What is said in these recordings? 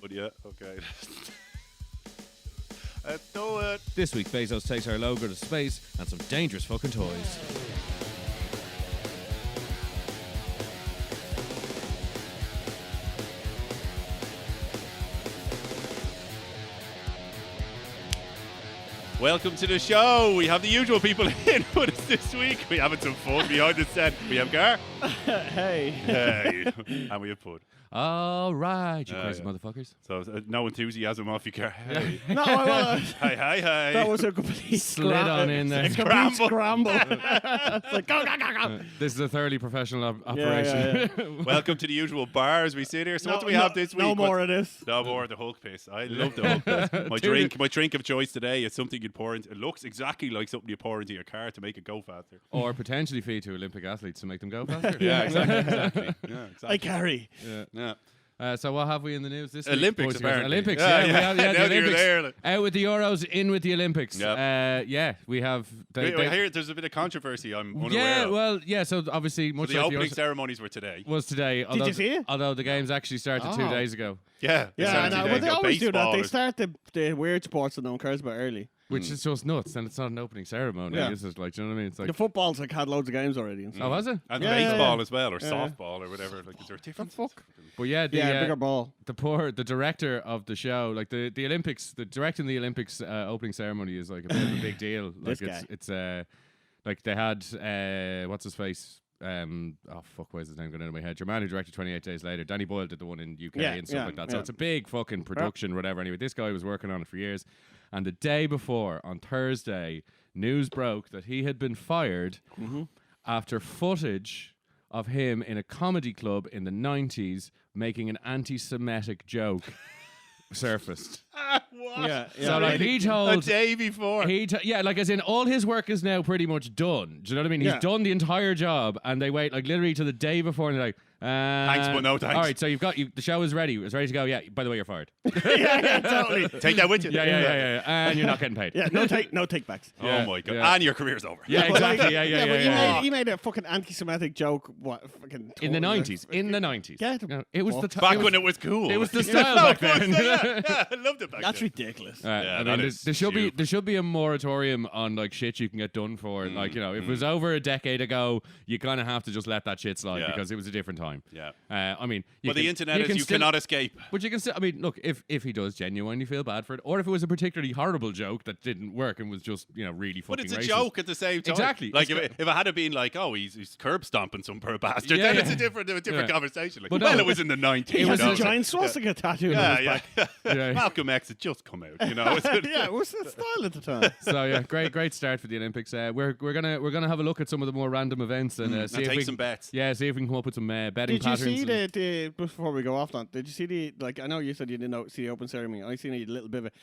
But yeah, okay. Let's do it. This week, Bezos takes our logo to space and some dangerous fucking toys. Welcome to the show. We have the usual people in with us this week. We having some fun behind the set. We have Gar. Hey. Hey. And we have Pud. All right, you crazy yeah. motherfuckers. So no enthusiasm off you, Gar. Hey. No, I Hey. that was a complete Slid on in there. scramble. It's like, go. This is a thoroughly professional operation. Yeah. Welcome to the usual bar as we sit here. So what do we have this week? No more of this. No more of the Hulk piss. I love the Hulk piss. My drink of choice today is something you'd pour into. It looks exactly like something you pour into your car to make it go faster. Or potentially feed to Olympic athletes to make them go faster. Yeah, exactly. Yeah, exactly. I carry. Yeah. So what have we in the news this Olympics, week? apparently. Olympics, Yeah. We have, Now the that you're Olympics. there, like- Out with the Euros, in with the Olympics. Yep. We have... I hear there's a bit of controversy I'm unaware Yeah, of. well, yeah, so obviously... much So the like opening Euros ceremonies were today. was today. Did you see it? Although the games actually started 2 Oh. days ago. Yeah. Yeah, Saturday well, they got always do that. baseball They or- start the weird sports that no one cares about early. Which is just nuts, and it's not an opening ceremony. Yeah. It's just like, do you know what I mean? It's like... The football's like had loads of games already. And stuff. Oh, was it? And Yeah, baseball yeah. as well, or Yeah. softball, or whatever. Like, is there a difference? But yeah, bigger ball. the director of the show, like the Olympics, the directing the Olympics opening ceremony is like a bit of a big deal. Like This it's like they had what's his face? Where's his name going into my head? Your man who directed 28 Days Later. Danny Boyle did the one in UK and stuff like that. So it's a big fucking production, whatever. Anyway, this guy was working on it for years. And the day before, on Thursday, news broke that he had been fired after footage of him in a comedy club in the 90s making an anti-Semitic joke surfaced. What? Yeah. So like he A told... day before. like as in all his work is now pretty much done. Do you know what I mean? He's Yeah. done the entire job, and they wait like literally to the day before, and they're like, Thanks, but no thanks. All right, so the show is ready. It's ready to go. Yeah. By the way, you're fired. yeah, totally. Take that with you. Yeah. And you're not getting paid. Yeah, no take backs. Yeah, Oh my god. yeah. And your career's over. Yeah, exactly. Yeah. But he made a fucking anti-Semitic joke. What fucking In the 90s. In the 90s. Yeah, It was the Back when it was cool. it was the style back then. Yeah, I loved it back That's then. ridiculous. Yeah, I that mean, is there should be stupid. there should be a moratorium on like shit you can get done for. Like, you know, if it was over a decade ago, you kind of have to just let that shit slide Yeah. because it was a different time. Yeah. I mean, But the internet is you still- cannot escape. But you can still, I mean, look, if he does genuinely feel bad for it, or if it was a particularly horrible joke that didn't work and was just, you know, really fucking But it's a racist. joke at the same time. Exactly. Like It's if it had been like, oh, he's curb stomping some poor bastard, Yeah, then yeah. it's a different Yeah. conversation. Like, But well, no. it was in the 90s. He has you know, a giant swastika tattoo on Yeah, his yeah. back. Yeah. Malcolm X had just come out, you know. Yeah, it was the style at the time. So yeah, great start for the Olympics. We're gonna have a look at some of the more random events and see and if take we some bets. Yeah, see if we can come up with some betting Did you patterns. see and- the before we go off that? Did you see the I know you said you didn't see the open ceremony. I seen a little bit of it.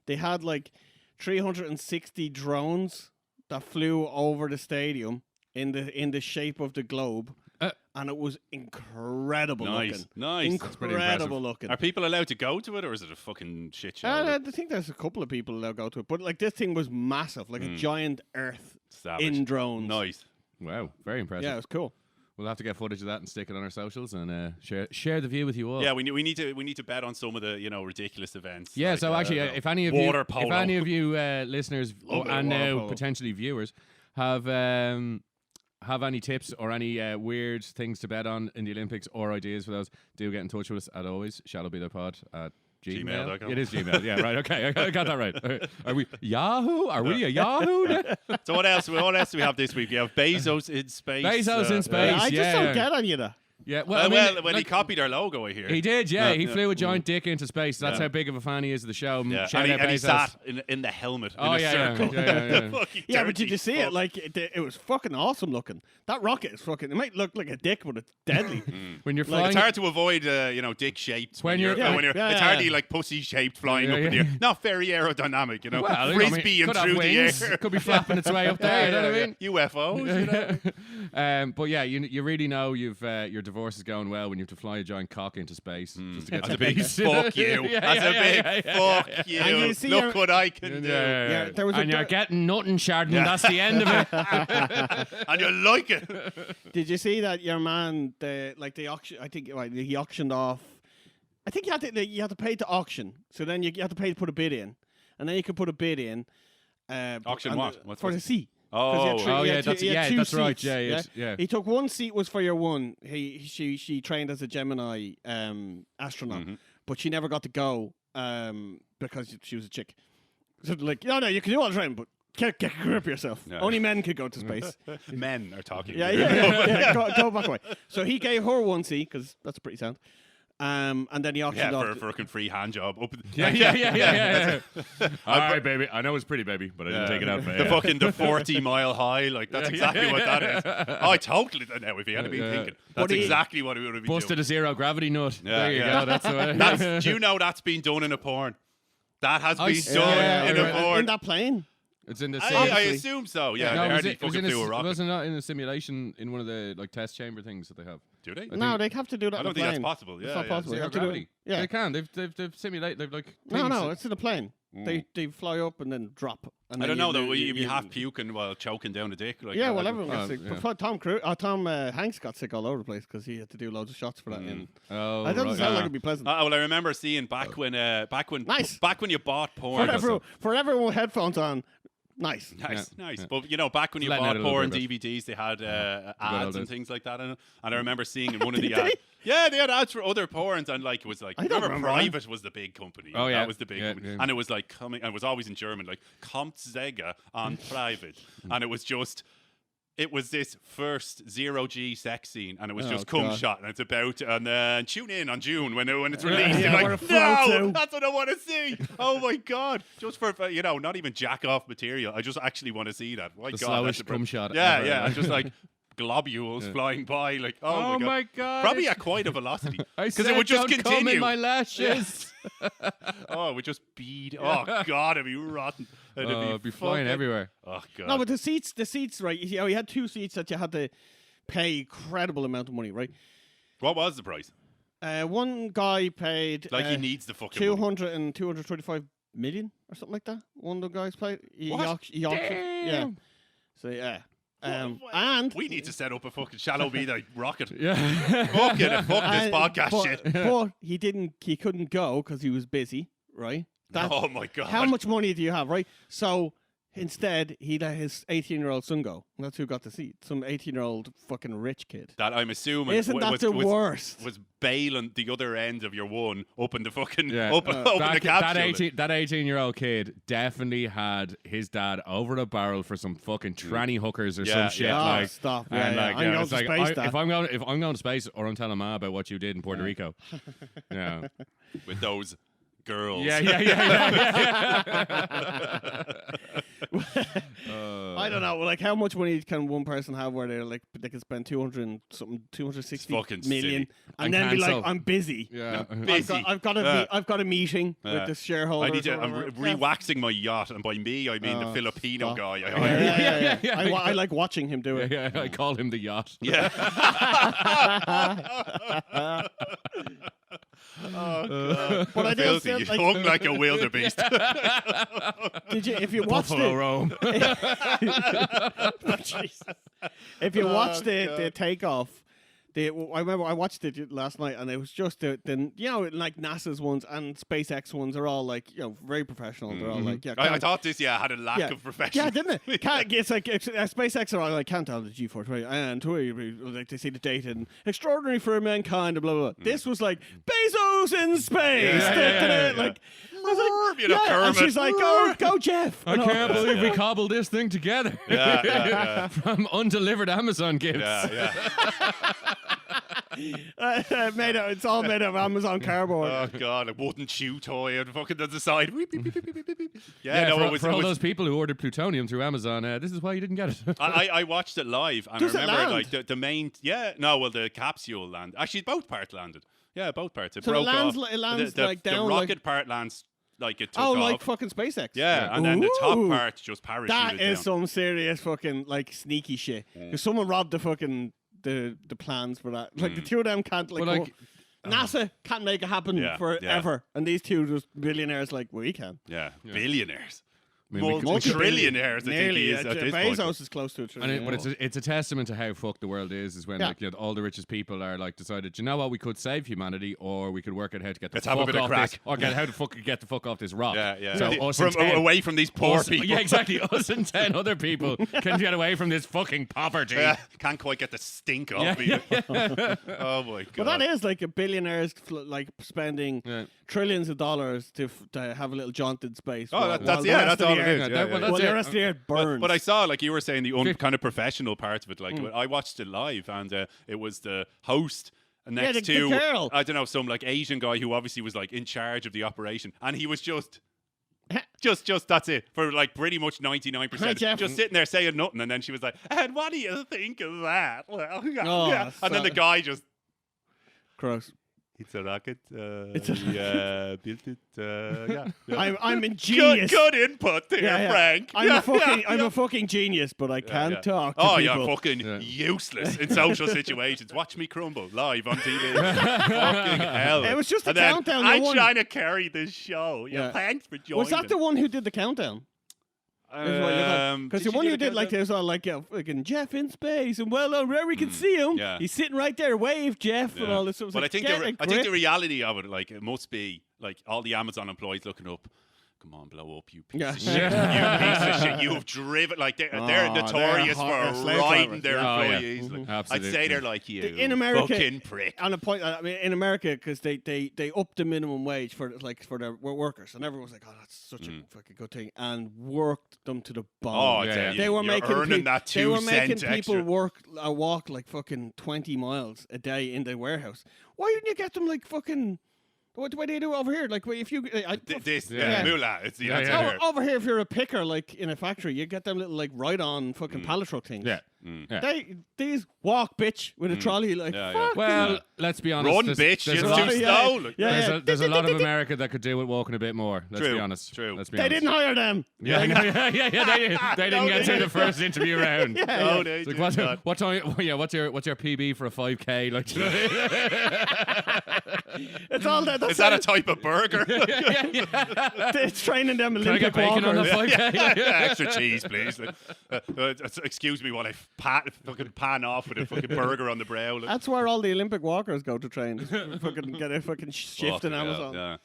They had like 360 drones that flew over the stadium in the shape of the globe, and it was incredible looking. Nice. That's pretty Incredible impressive. looking. Are people allowed to go to it, or is it a fucking shit show? I think there's a couple of people that go to it, but like this thing was massive, like a giant Earth Savage. in drones. Nice. Wow, very impressive. Yeah, it was cool. We'll have to get footage of that and stick it on our socials and share the view with you all. Yeah, we need to bet on some of the ridiculous events. Yeah, like, so actually, if any of you, water polo. if any of you listeners Love and water now polo. potentially viewers have any tips or any weird things to bet on in the Olympics or ideas for those, do get in touch with us as always. Shallowbethepod at Gmail. Gmail.com. It is Gmail. Yeah, right. Okay, I got that right. Are we Yahoo? Are we a Yahoo? So what else? What else do we have this week? We have Bezos in space. Bezos in space. I just yeah. don't get on you that. Yeah, Well, I mean, when he like, copied our logo, I hear. he did. Yeah, Yeah, he yeah. flew a giant dick into space. That's Yeah. how big of a fan he is of the show. Yeah. Shout And, out he Bezos. sat in the helmet Oh, in a yeah, circle. yeah. Fucking Yeah, but dirty did you see fuck. it? Like it was fucking awesome looking. That rocket is fucking. It might look like a dick, but it's deadly. When you're Like, flying, it's hard to avoid, dick shaped When you're- when you're. Yeah, it's yeah, hardly yeah. like pussy shaped flying Yeah, up in the yeah. air. Not very aerodynamic, you know. well, I mean, Frisbee could and have through wings. the air. Could be flapping its way up there. You know what I mean? UFOs, you know. But yeah, you really know your divorce is going well when you have to fly a giant cock into space just to get That's to a big peace. fuck you. Yeah, That's yeah, a big yeah, yeah, fuck you. And you see Look your- what I can do. Yeah, there was a and you're bit- getting nothing, Shardon. That's the end of it. And you like it. Did you see that your man? The auction. I think he auctioned off I think you had to pay to auction. So then you had to pay to put a bid in, and then you could put a bid in. Auction what? What's for the seat? Oh, that's right. Yeah. He took one seat was for your one. She trained as a Gemini astronaut, but she never got to go because she was a chick. So like, no, you can do all the training, but get a grip yourself. Yeah. Only men could go to space. Men are talking. Yeah. Go back away. So he gave her one seat because that's pretty sound. And then he auctioned off for a fucking free hand job. Yeah. All right, baby. I know it's pretty, baby, but I didn't take it out for you. The 40-mile high, like that's exactly what that is. Oh, I totally now. If he had been thinking, that's exactly what he would have been busted doing. a zero gravity nut. Yeah, there you go. That's the way. Do you know that's been done in a porn? That has been done in a porn. In that plane. It's in the. I assume so. Yeah, no, it wasn't that in a simulation in one of the like test chamber things that they have? Do they? No, they have to do that. I don't think that's possible. It's not possible. Zero gravity. Yeah, they can. They've simulated. They've like. No, it's in a plane. They fly up and then drop. And I don't know though. You'd be half puking while choking down a dick. Like, well, everyone gets sick. But Tom Hanks got sick all over the place because he had to do loads of shots for that. Oh, it doesn't sound like it'd be pleasant. Well, I remember seeing back when you bought porn. For everyone with headphones on. Nice. But back when you bought porn DVDs, they had ads and things like that in it. And I remember seeing in one of the ads. Yeah, they had ads for other porns, and like it was like, I remember Private was the big company. Oh yeah, that was the big company, and it was like coming, and it was always in German, like Kommt Sega on Private, and it was just. It was this first 0G sex scene, and it was just cum shot, and it's about, and tune in on June when it's released. Yeah, like, no, that's what I want to see. Oh my God. Just for, not even jack off material. I just actually want to see that. My the God. slowest cum shot Yeah, ever. yeah. Just like globules flying by, like, oh my God. Probably at quite a velocity. Because it would just don't continue. Come in my lashes. It would just bead. Oh God, it'd be rotten. It'd be flying everywhere. Oh God. No, but the seats, right? You had two seats that you had to pay incredible amount of money, right? What was the price? One guy paid like he needs the fucking 225 million or something like that. One of the guys paid. Damn. So yeah. And we need to set up a fucking shallow meter rocket. Yeah. Fuck this podcast shit. But he couldn't go because he was busy, right? Oh my God. How much money do you have, right? So instead, he let his 18-year-old son go. And that's who got the seat. Some 18-year-old fucking rich kid. That I'm assuming Isn't that the worst? Was bailing the other end of your one open the fucking open the capsule. That 18-year-old kid definitely had his dad over the barrel for some fucking tranny hookers or some shit. Like, stop. And I'm going to space. If I'm going to space, or I'm telling Ma about what you did in Puerto Rico. Yeah. With those girls. Yeah. I don't know. Like, how much money can one person have where they can spend 260 million, and then be like, I'm busy. Yeah, busy. I've got a meeting with the shareholders. I'm re-waxing my yacht, and by me I mean the Filipino guy. I like watching him do it. Yeah, I call him the yacht. Yeah. Oh God! But I didn't feel like hung like a wildebeest. Did you? If you watched Buffalo Rome. Jesus. If you watched the takeoff, I remember I watched it last night, and it was just the like NASA's ones and SpaceX ones are all like very professional. They're all like I thought this had a lack of professional. Yeah, didn't it? It's like SpaceX are all like can't tell the G-force right, and like they see the data and extraordinary for mankind and blah blah blah. This was like Bezos in space. Like. I was like, and she's like, go Jeff. I can't believe we cobbled this thing together. Yeah. From undelivered Amazon gifts. Yeah. It's all made of Amazon cardboard. Oh God, a wooden chew toy and fucking on the side. For all those people who ordered plutonium through Amazon, this is why you didn't get it. I watched it live, and Does I remember it land? like the main. The capsule landed. Actually, both parts landed. Yeah, both parts. It so broke it off. lands the like down. The rocket like, part lands like it took off. like fucking SpaceX. Yeah, and then the top part just parachuted That is down. some serious fucking like sneaky shit. Because someone robbed the fucking the plans for that. Like the two of them can't NASA can't make it happen forever, and these two just billionaires like we can. Yeah, billionaires. multi-trillionaires. I think Nearly. he is at this Bezos point. is close to a And trillion. but it's a testament to how fucked the world is when like all the richest people are like decided, you know what, we could save humanity, or we could work out how to get the Let's fuck have a bit of off crack. this, or get the fuck off this rock. Yeah. So us and 10 away from these poor us- people. Yeah, exactly. Us and 10 other people can get away from this fucking poverty. Can't quite get the stink off me. Oh my god. But that is like a billionaires like spending Yeah. trillions of dollars to have a little jaunt in space. Oh, while that's the rest of all the it earth- is. Yeah, well, that's Well, the it. rest of the earth burns. But I saw, like you were saying, the kind of professional parts of it. Like I watched it live, and it was the host next the to girl. I don't know, some like Asian guy who obviously was like in charge of the operation, and he was just that's it for like pretty much 99%. Jeff. Just sitting there saying nothing, and then she was like, "And what do you think of that?" Well, Oh, yeah. And then the guy just. Gross. It's a rocket. It's a built it. Yeah. I'm ingenious. Good input there, Frank. I'm a fucking genius, but I can't talk to Oh, people. you're fucking useless in social situations. Watch me crumble live on TV. Fucking hell. It was just a And then, countdown. I'm trying to carry this show. Yeah. Thanks for joining. Was that the one who did the countdown? Because the one who did like there's all like fucking Jeff in space and where we can see him. Yeah. He's sitting right there. Wave Jeff and all this stuff. But Like, I think get a the grip. reality of it, like, it must be like all the Amazon employees looking up. Come on, blow up, you piece of shit. Yeah. You piece of shit. You've driven, like, they're notorious they're for slave riding drivers. their Oh, yeah. employees. Like, I'd Absolutely. say they're like you, In America- fucking prick. On a point, I mean, in America, because they upped the minimum wage for their workers, and everyone was like, "Oh, that's such a fucking good thing," and worked them to the bone. Oh, Yeah. They were making earning that they were 2 making cents people extra. walk like fucking 20 miles a day in the warehouse. Why didn't you get them like fucking? What do they do over here? Like, if you Moolah, it's the Yeah, answer yeah. here. over here, if you're a picker, like in a factory, you get them little like ride-on fucking pallet truck things. Yeah. These walk, bitch, with a trolley. Like, Yeah, yeah. fuck. Well, let's be honest. Run, there's- bitch, there's it's a too lot- slow. Like, Yeah. There's a lot of America that could do with walking a bit more. Let's True, be honest. true. Let's be They honest. didn't hire them. Yeah, they didn't get through the first interview round. No, they It's like, did not. what time? Yeah, what's your PB for a 5K? Like, you know? It's all that. Is that a type of burger? It's training them Can I get Olympic bacon on the walkers. 5K? Extra cheese, please. Excuse me while I fucking pan off with a fucking burger on the brow. Like, That's where all the Olympic walkers go to train. Just fucking get a fucking shift in fucking hell, Amazon. Yeah.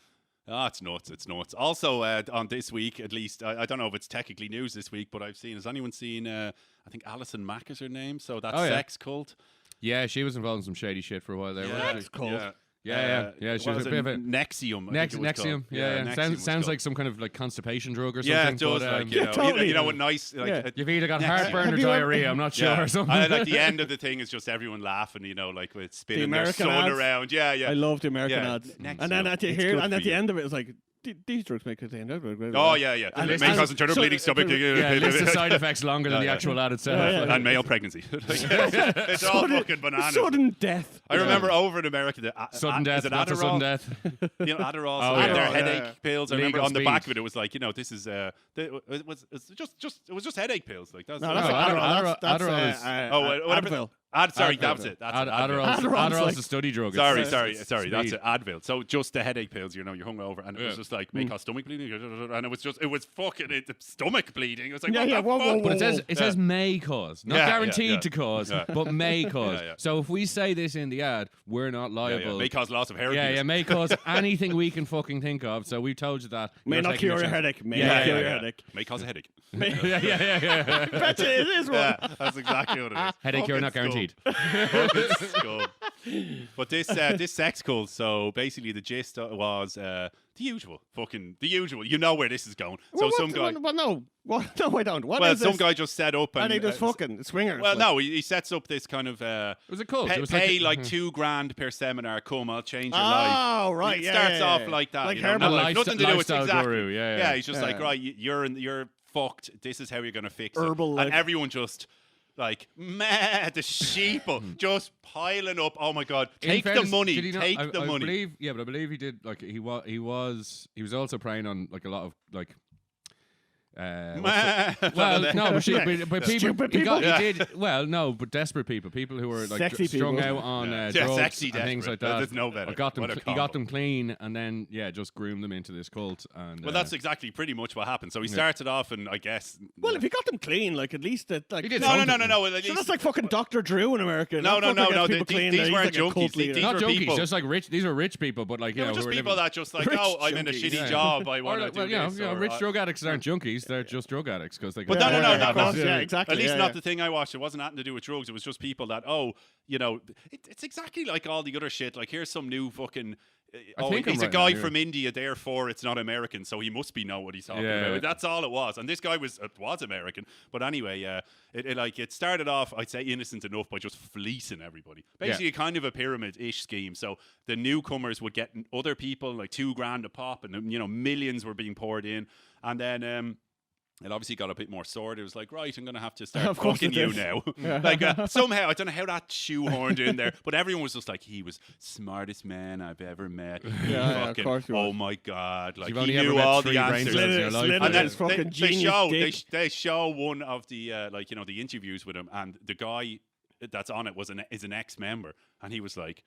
Oh, it's nuts. It's nuts. Also, on this week, at least, I don't know if it's technically news this week, but has anyone seen, I think Alison Mack is her name, so that Oh, yeah. sex cult. Yeah, she was involved in some shady shit for a while there. wasn't she? Sex cult. Yeah. Yeah. She what was a it? bit of a Nexium. I think it was Nexium. called. Yeah. Nexium was Sounds called. like some kind of like constipation drug or something. Yeah, it does. but, Like, you know, totally. you know what nice. Like, Yeah. you've either got Nexium. heartburn or Have you ever- diarrhea. I'm not sure. yeah. Or something. And like the end of the thing is just everyone laughing, you know, like with spinning their American son ads. around. Yeah, yeah. I love the American Yeah, ads. Nexium. And then at the It's here, good and for at the you. end of it, it's like these drugs make it. Oh yeah, yeah. And May it's- cause internal so- bleeding, stomach, yeah, list of side effects longer than Yeah, the yeah. actual ad itself. Yeah. and male pregnancy. It's all fucking bananas. Sudden death. I remember over in America, the Sudden death, is it lots of Adderall? sudden death. You know, Adderall, Oh, so yeah. their Adderall, headache yeah. pills. I remember Legal on the back speed. of it was like, you know, this is it was just headache pills. Like that's No, that's No, Adderall. That's Adderall is- whatever. Advil. Sorry, Advil. that was it. That's it, Advil. Adderall's Adderall's like- a study drug. Sorry, It's- sorry, it's sorry. That's speed. it. Advil. So just the headache pills, you know, you're hungover, and it was just like may cause stomach bleeding, and it was fucking stomach bleeding. It was like, Yeah, what yeah, the whoa, fuck? whoa, whoa. But it says may cause, not Yeah, yeah, guaranteed yeah. to cause, Yeah. but may cause. Yeah, yeah. So if we say this in the ad, we're not Yeah, liable. yeah. May cause loss of hair. Yeah, abuse. may cause anything we can fucking think of. So we've told you that. May You're not taking cure a your chance. headache. May Yeah, not yeah, cure yeah, your yeah. headache. May cause a headache. yeah. Bet you it is one. Yeah, that's exactly what it is. Headache cure not Fucking guaranteed. Fucking scum. But this sex cult, so basically the gist was the usual. You know where this is going. So Well, some guy. Well, no. What? No, I don't. What Well, is some this? guy just set up Are and they just fucking swingers? Well, like? no, he sets up this kind of It was a cult. pay, It was pay like like $2,000 per seminar. Come, I'll change your life. Oh, right. It Yeah, starts yeah, off yeah. like that. Like you know, Herbal. not like, nothing to do with Lifestyle exactly. guru, yeah. He's just like, right, you're fucked. This is how you're gonna fix Herbal it. And life. everyone just like, mad, the sheeple just piling up. Oh my god, In take the fairness, money, did he not- take I the money. Believe, yeah, but I believe he did. Like he was also preying on like a lot of like well, no, but, but people, Stupid he people. did well, no, but desperate people who were like Sexy strung people. out on sexy drugs and things desperate. like that. There's no better. He got What a he got combo. them clean, and then just groomed them into this cult. And Well, that's exactly pretty much what happened. So he started off, and I guess. Well, if he got them clean, like at least that, like He did No. something. At So least- that's like fucking Dr. Drew in America. No. That fucker gets people These clean, he's weren't like a cult junkies. leader. These not were junkies, people. just like rich. These are rich people, but like They were who just were people living- that just like, Rich I'm in a junkies. shitty Yeah. job. I Or want like, to well, do you know, this. you know, or rich I- drug addicts aren't junkies; they're just drug addicts because they. But got no, of course, no. yeah, exactly. At least yeah, not yeah. the thing I watched. It wasn't nothing to do with drugs. It was just people that, it's exactly like all the other shit. Like, here's some new fucking. think I'm He's a right guy now, yeah. from India, therefore it's not American, so he must be know what he's talking Yeah. about. That's all it was. And this guy was American, but anyway, it started off, I'd say, innocent enough by just fleecing everybody. Basically, kind of a pyramid-ish scheme. So the newcomers would get other people like $2,000 a pop, and millions were being poured in, and then. It obviously got a bit more sordid. It was like, right, I'm going to have to start Of course fucking it you is. now. Like, somehow, I don't know how that shoehorned in there, but everyone was just like, he was smartest man I've ever met. Yeah, of Fucking, course he was. oh my God. Like, You've he only ever knew met all 3 the brain answers. cells in your life. Slid And then his fucking they genius dick. they show one of the the interviews with him, and the guy that's on it is an ex-member, and he was like,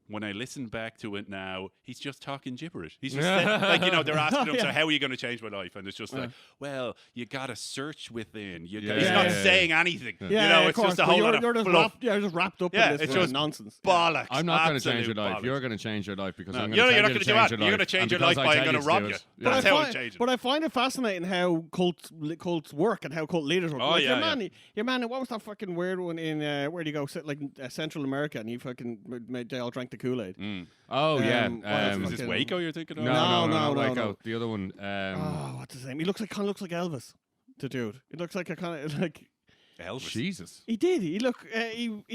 when I listen back to it now, he's just talking gibberish. He's just they're asking him, so how are you going to change my life? And it's just like, well, you got to search within. He's not saying anything. Yeah, of it's course, just a but whole lot of you're just fluff. just wrapped up Yeah, in this it's just nonsense. Bollocks. I'm not going to change your Absolute life. bollocks. You're going to change your life because No, I'm you're going to not change gonna do that. You're gonna change your life by I'm going to rob you. But That's I how find- it changes. But I find it fascinating how cults work and how cult leaders work. Oh, like yeah, your man, what was that fucking weird one in where do you go? Like Central America, and he fucking they all drank the Kool-Aid. Oh yeah. what else Is was this it? Waco you're thinking of? No, no, Wake no. Out. The other one. Oh, what's his name? He kind of looks like Elvis, the dude. It looks like a kind of like. Elvis. Jesus. He did. He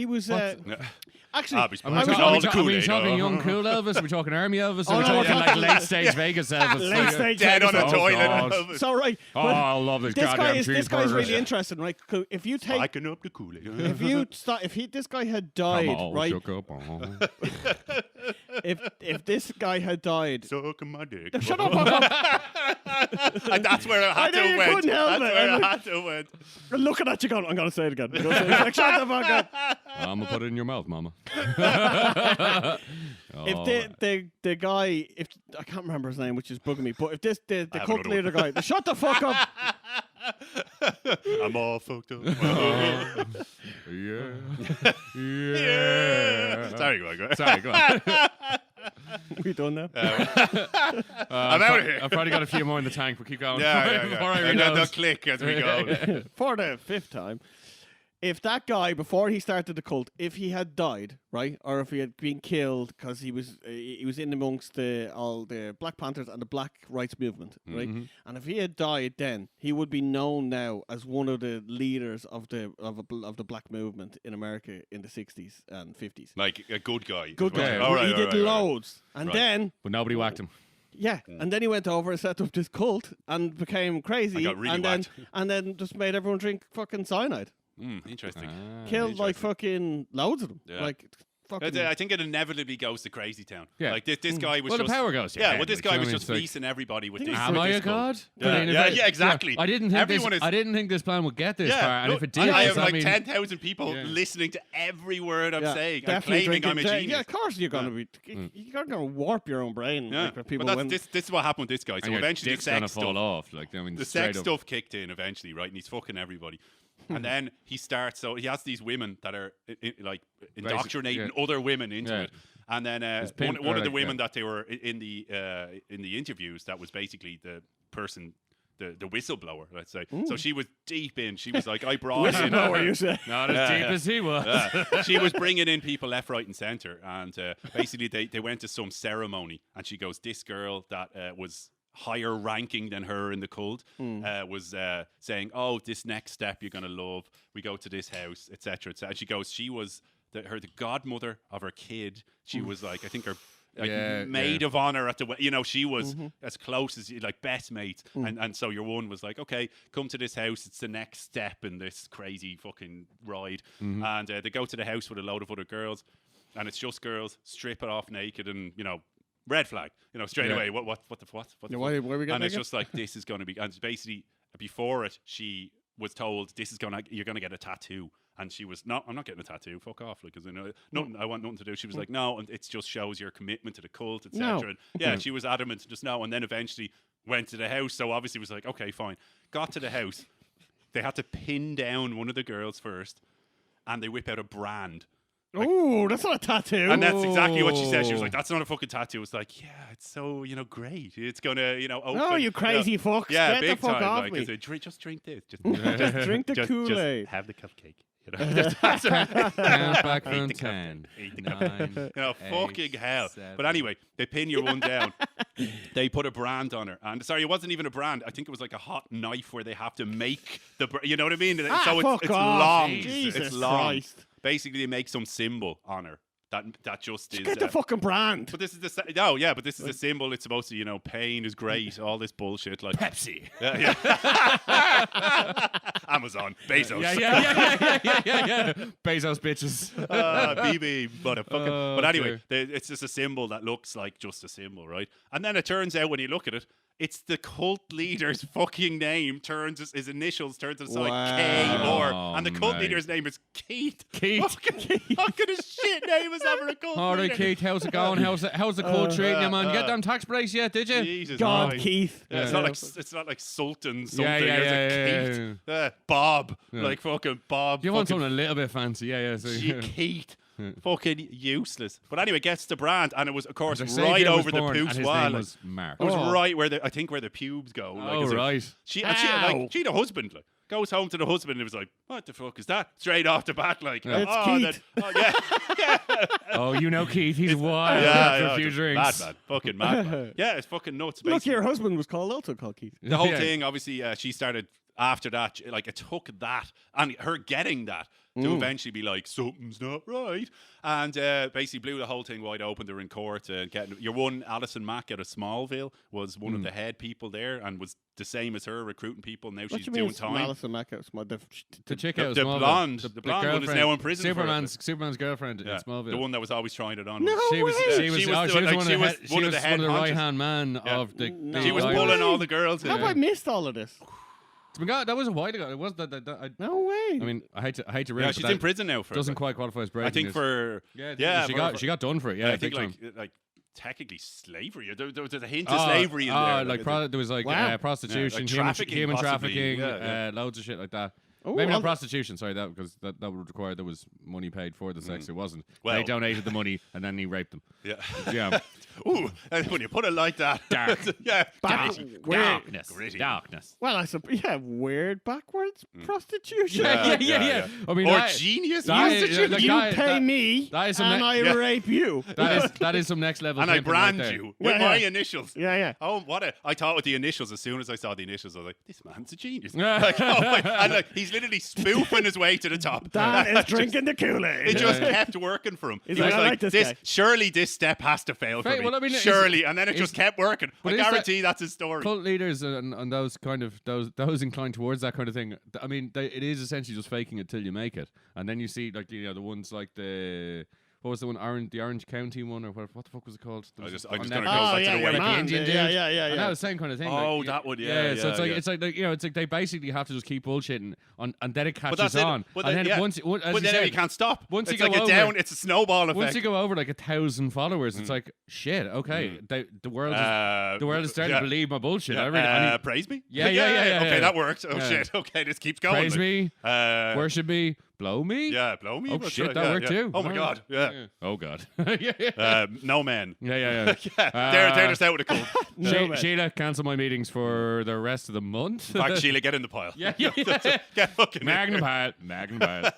was actually. Ah, but Are we, I was talking, all are we, the are we Kool-Aid, talking oh. young cool Elvis? Are we talking army Elvis? Oh, Are we no, talking we're like talking late stage Vegas Elvis? Late Like, stage Dead on a Vegas. toilet. God. Elvis. So right. Oh, but I love this this goddamn this guy's cheeseburger. really interesting, right? 'Cause if you take Spiking up the Kool-Aid. this guy had died, Come on, right? shook up. Oh. If this guy had died, Sucking my dick. shut up! Fuck up. And that's where I had I knew to you went. couldn't help That's it. where I'm I like- had to went. I'm looking at you, going, I'm gonna say it again. I'm gonna say it. He's like, shut the fuck up. I'm gonna put it in your mouth, mama. If the guy, if I can't remember his name, which is bugging me, but if the have cult another leader guy, shut the fuck up. I'm all fucked up. Yeah. Yeah. Sorry, go on. Sorry, go on. We done now? I'm out of here. I've probably got a few more in the tank, but keep going. Yeah. Before I And then they'll reload. click as we go. For the 5th time. If that guy, before he started the cult, if he had died, right, or if he had been killed because he was in amongst all the Black Panthers and the Black Rights Movement, right, and if he had died, then he would be known now as one of the leaders of the Black movement in America in the 60s and 50s. Like a good guy. Good guy. Yeah, All right, he all did right, all right. loads, and Right. then. But nobody whacked him. Yeah, and then he went over and set up this cult and became crazy, I got really whacked. and then just made everyone drink fucking cyanide. Interesting. Killed like interesting. fucking loads of them. Yeah. Like fucking. I think it inevitably goes to crazy town. Yeah. Like this guy was Well, the just power goes. Yeah, well, this like, guy you know was what I mean? just It's like, fleecing everybody with this. Am with I this a god? cult. But I mean, Yeah, exactly. I didn't think Everyone this. is- I didn't think this plan would get this far, and no, if it did, I does have that like mean- 10,000 people Yeah. listening to every word I'm Yeah, saying and definitely claiming I'm a drinking- genius. Yeah, of course you're gonna be. You're gonna warp your own brain. Yeah, Like, when people but when, this is what happened with this guy. So and your eventually the dick's gonna sex fall stuff, off. Like, I mean, the straight sex up. stuff kicked in eventually, right? And he's fucking everybody. And then he starts. So he has these women that are like indoctrinating other women into Yeah. it. And then His pimp, one of the like, women that they were in the interviews, that was basically the person, the whistleblower, let's say. So she was deep in. She was like, I brought in. whistleblower, you say. Not as deep as he was. She was bringing in people left, right, and centre, and basically they went to some ceremony, and she goes, "This girl that was higher ranking than her in the cult was saying, oh, this next step you're gonna love. We go to this house, etc., etc." And she goes, she was the godmother of her kid. She was like, I think her. Like maid of honor at the she was as close as like best mates, and so your one was like, okay, come to this house, it's the next step in this crazy fucking ride. And they go to the house with a load of other girls, and it's just girls, strip it off naked, and red flag, straight Yeah. away. What the Yeah, why we and getting it's naked? just like, this is going to be, and it's basically before it, she was told you're gonna get a tattoo. And she was, no, I'm not getting a tattoo. Fuck off, like, because I want nothing to do. She was like, no, and it just shows your commitment to the cult, etc. No. And yeah, she was adamant, just no. And then eventually went to the house. So obviously was like, okay, fine. Got to the house. They had to pin down one of the girls first, and they whip out a brand. Like, ooh, that's not a tattoo. and that's exactly what she said. She was like, that's not a fucking tattoo. It's like, yeah, it's so, great. It's going to, open. No, you crazy fucks. Yeah, Get big the fuck time. off Like, me. just drink this. Just Drink the Kool-Aid. Just have the cupcake. That's Count back from Eat the 10. Eat the cupcake. 9, fucking 8, hell. 7. But anyway, they pin your one down. They put a brand on her. And sorry, it wasn't even a brand. I think it was like a hot knife where they have to make you know what I mean? So fuck it's off. long. Jesus it's long. Christ. Basically, they make some symbol on her. That just is. Get the fucking brand. But this is the but this is the symbol. It's supposed to, pain is great. All this bullshit like Pepsi. Yeah. Amazon, Bezos. Yeah. Bezos bitches. BB, motherfucker. Oh, But anyway, it's just a symbol that looks like just a symbol, right? And then it turns out when you look at it, it's the cult leader's fucking name. His initials turns to like K-R, and the cult mate. leader's name is Keith. Keith. What kind of shit name is that for a cult All right, leader? Keith, how's it going? How's the cult treating you, man? You got them tax breaks yet, did you? Jesus, God, Christ. Keith. Yeah, it's not like Sultan something. Yeah, It's like Keith. Bob. Yeah. Like fucking Bob. You want fucking something a little bit fancy, yeah. So, Keith. Fucking useless. But anyway, gets the brand, and it was, of course, Their right saviour was over the born, pubes and his wall. name Like, was Mark. it was right where where the pubes go. Oh, right. She Ow. the husband goes home to the husband and it was like, what the fuck is that? Straight off the bat, like, It's Keith. yeah. Oh, you know Keith, he's wild Yeah, after yeah, a few just drinks. Mad. Fucking mad. Man. Yeah, it's fucking nuts. Look, Basically. your husband was also called Keith. The whole Yeah. thing, obviously, she started after that, like it took that and her getting that to eventually be like, something's not right. And basically blew the whole thing wide open. They were in court. Getting your one, Alison Mack out of Smallville, was one of the head people there and was the same as her, recruiting people. Now What she's do you mean doing time. Alison Mack out small? The chick The out of Smallville. blonde. The blonde one is girlfriend. now in prison for it. Superman's girlfriend in Yeah, Smallville. the one that was always trying it on. No She was, way. she was, She was oh, the- she was like, one she of was the one of the head honches. right hand man Yeah. of the. No. She was way. pulling all the girls in. How have I missed all of this? My God, that was a while ago. It was No way. I mean, I hate to ruin Yeah, it, she's but in that prison now for doesn't it. quite qualify as breaking. I think news. for she got done for it. Yeah, I think big time. like technically slavery. There's a hint of slavery in there. Like there was like Wow. prostitution, Yeah, like human trafficking, trafficking, possibly. Yeah. loads of shit like that. Oh, Maybe well, not prostitution. Sorry, that because that would require there was money paid for the sex. It wasn't. Well- They donated the money and then he raped them. Yeah. Yeah, Ooh, and when you put it like that, Dark. yeah, Back- gritty. weird. Gritty. darkness. Well, I suppose, weird backwards prostitution. Yeah. I mean, or that- genius that is- prostitution. like You that- pay that- me, that is some and ne- I Yeah. rape you. that is some next level. and I pimping brand right there. you with Yeah, my yeah. initials. Yeah. Oh, I thought with the initials. As soon as I saw the initials, I was like, "This man's a genius." Yeah. Like, oh my, and like, he's literally spoofing his way to the top. Dan is Just- drinking the Kool-Aid. It just kept working for him. He's He like, was "I like this guy." surely this step has to fail for Right, me. well, I mean, surely, and then it just kept working. but I is that- guarantee that's his story. Cult leaders and those kind of those inclined towards that kind of thing. I mean, it is essentially just faking it till you make it, and then you see like the ones like what was the one the Orange County one or what the fuck was it called? There was I'm on just gonna Netflix. go Oh, back to yeah, the your way. Like the man. Indian Yeah, dude. yeah. And that was the same kind of thing. Oh, like, that would, So yeah, it's like yeah. it's like it's like they basically have to just keep bullshitting and then it catches that's it. on. But And then, then yeah. once as But you then said, you can't stop. once it's you like go a over- down. It's a snowball effect. once you go over like 1,000 followers, it's like shit. Okay, the world is starting to believe my bullshit. I really praise me. Yeah. Okay, that worked. Oh Yeah. shit. Okay, this keeps going. praise like, me, Uh, worship me, blow me. yeah, blow me. Oh That's shit, right, that yeah, worked yeah. too. Oh my god. Yeah. Oh god. yeah. No man. Yeah. They're just out with a cold. No, man. Sheila, cancel my meetings for the rest of the month. In fact, Sheila, get in the pile. yeah. Get fucking in Magnum there. pile.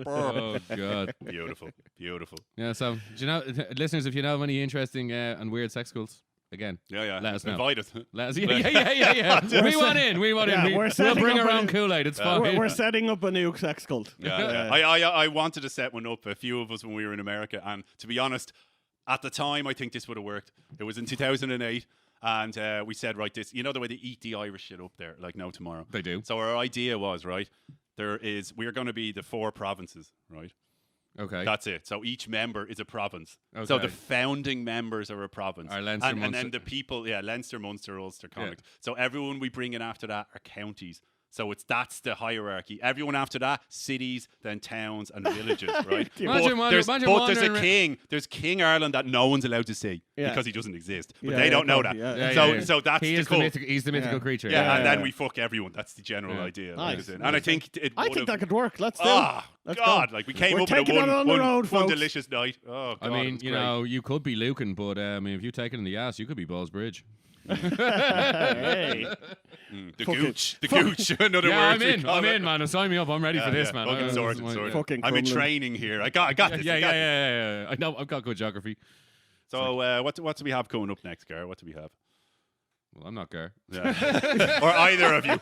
Oh god. Beautiful. Yeah. So, do you know, listeners, if you know of any interesting and weird sex cults, again, Yeah. Let us know. Invite us. let us. Yeah. we want in. We want Yeah, in. we're We'll setting bring up our a- own Kool-Aid. It's fine. We're setting up a new sex cult. Yeah. I wanted to set one up, a few of us, when we were in America, and to be honest, at the time, I think this would have worked. It was in 2008, and we said, right, this, the way they eat the Irish shit up there, like no tomorrow. They do. So our idea was, right, we're going to be the 4 provinces, right? Okay. That's it. So each member is a province. So Okay. the founding members are a province. Are Leinster, and then Munster- the people, Leinster, Munster, Ulster, Connacht. So everyone we bring in after that are counties. So that's the hierarchy. Everyone after that, cities, then towns and villages, right? There's a king. There's King Ireland that no one's allowed to see because he doesn't exist. But they don't know that. So that's he's the mythical creature. And then we fuck everyone. That's the general idea. Nice. And I think that could work. Let's do Oh, Let's God. go. Like, we came We're up with taking it on the road, one folks. delicious night. Oh, God. I mean, you could be Lucan, but I mean, if you take it in the ass, you could be Balls Bridge. Hey. The gooch. The gooch. Another word. I'm in, man. Sign me up. I'm ready for this, man. Fucking sorted. Fucking I'm in Crumlin. training here. I got this. Yeah. I know. I've got good geography. So, what do we have coming up next, Gar? What do we have? Well, I'm not Gar. Yeah. Or either of you.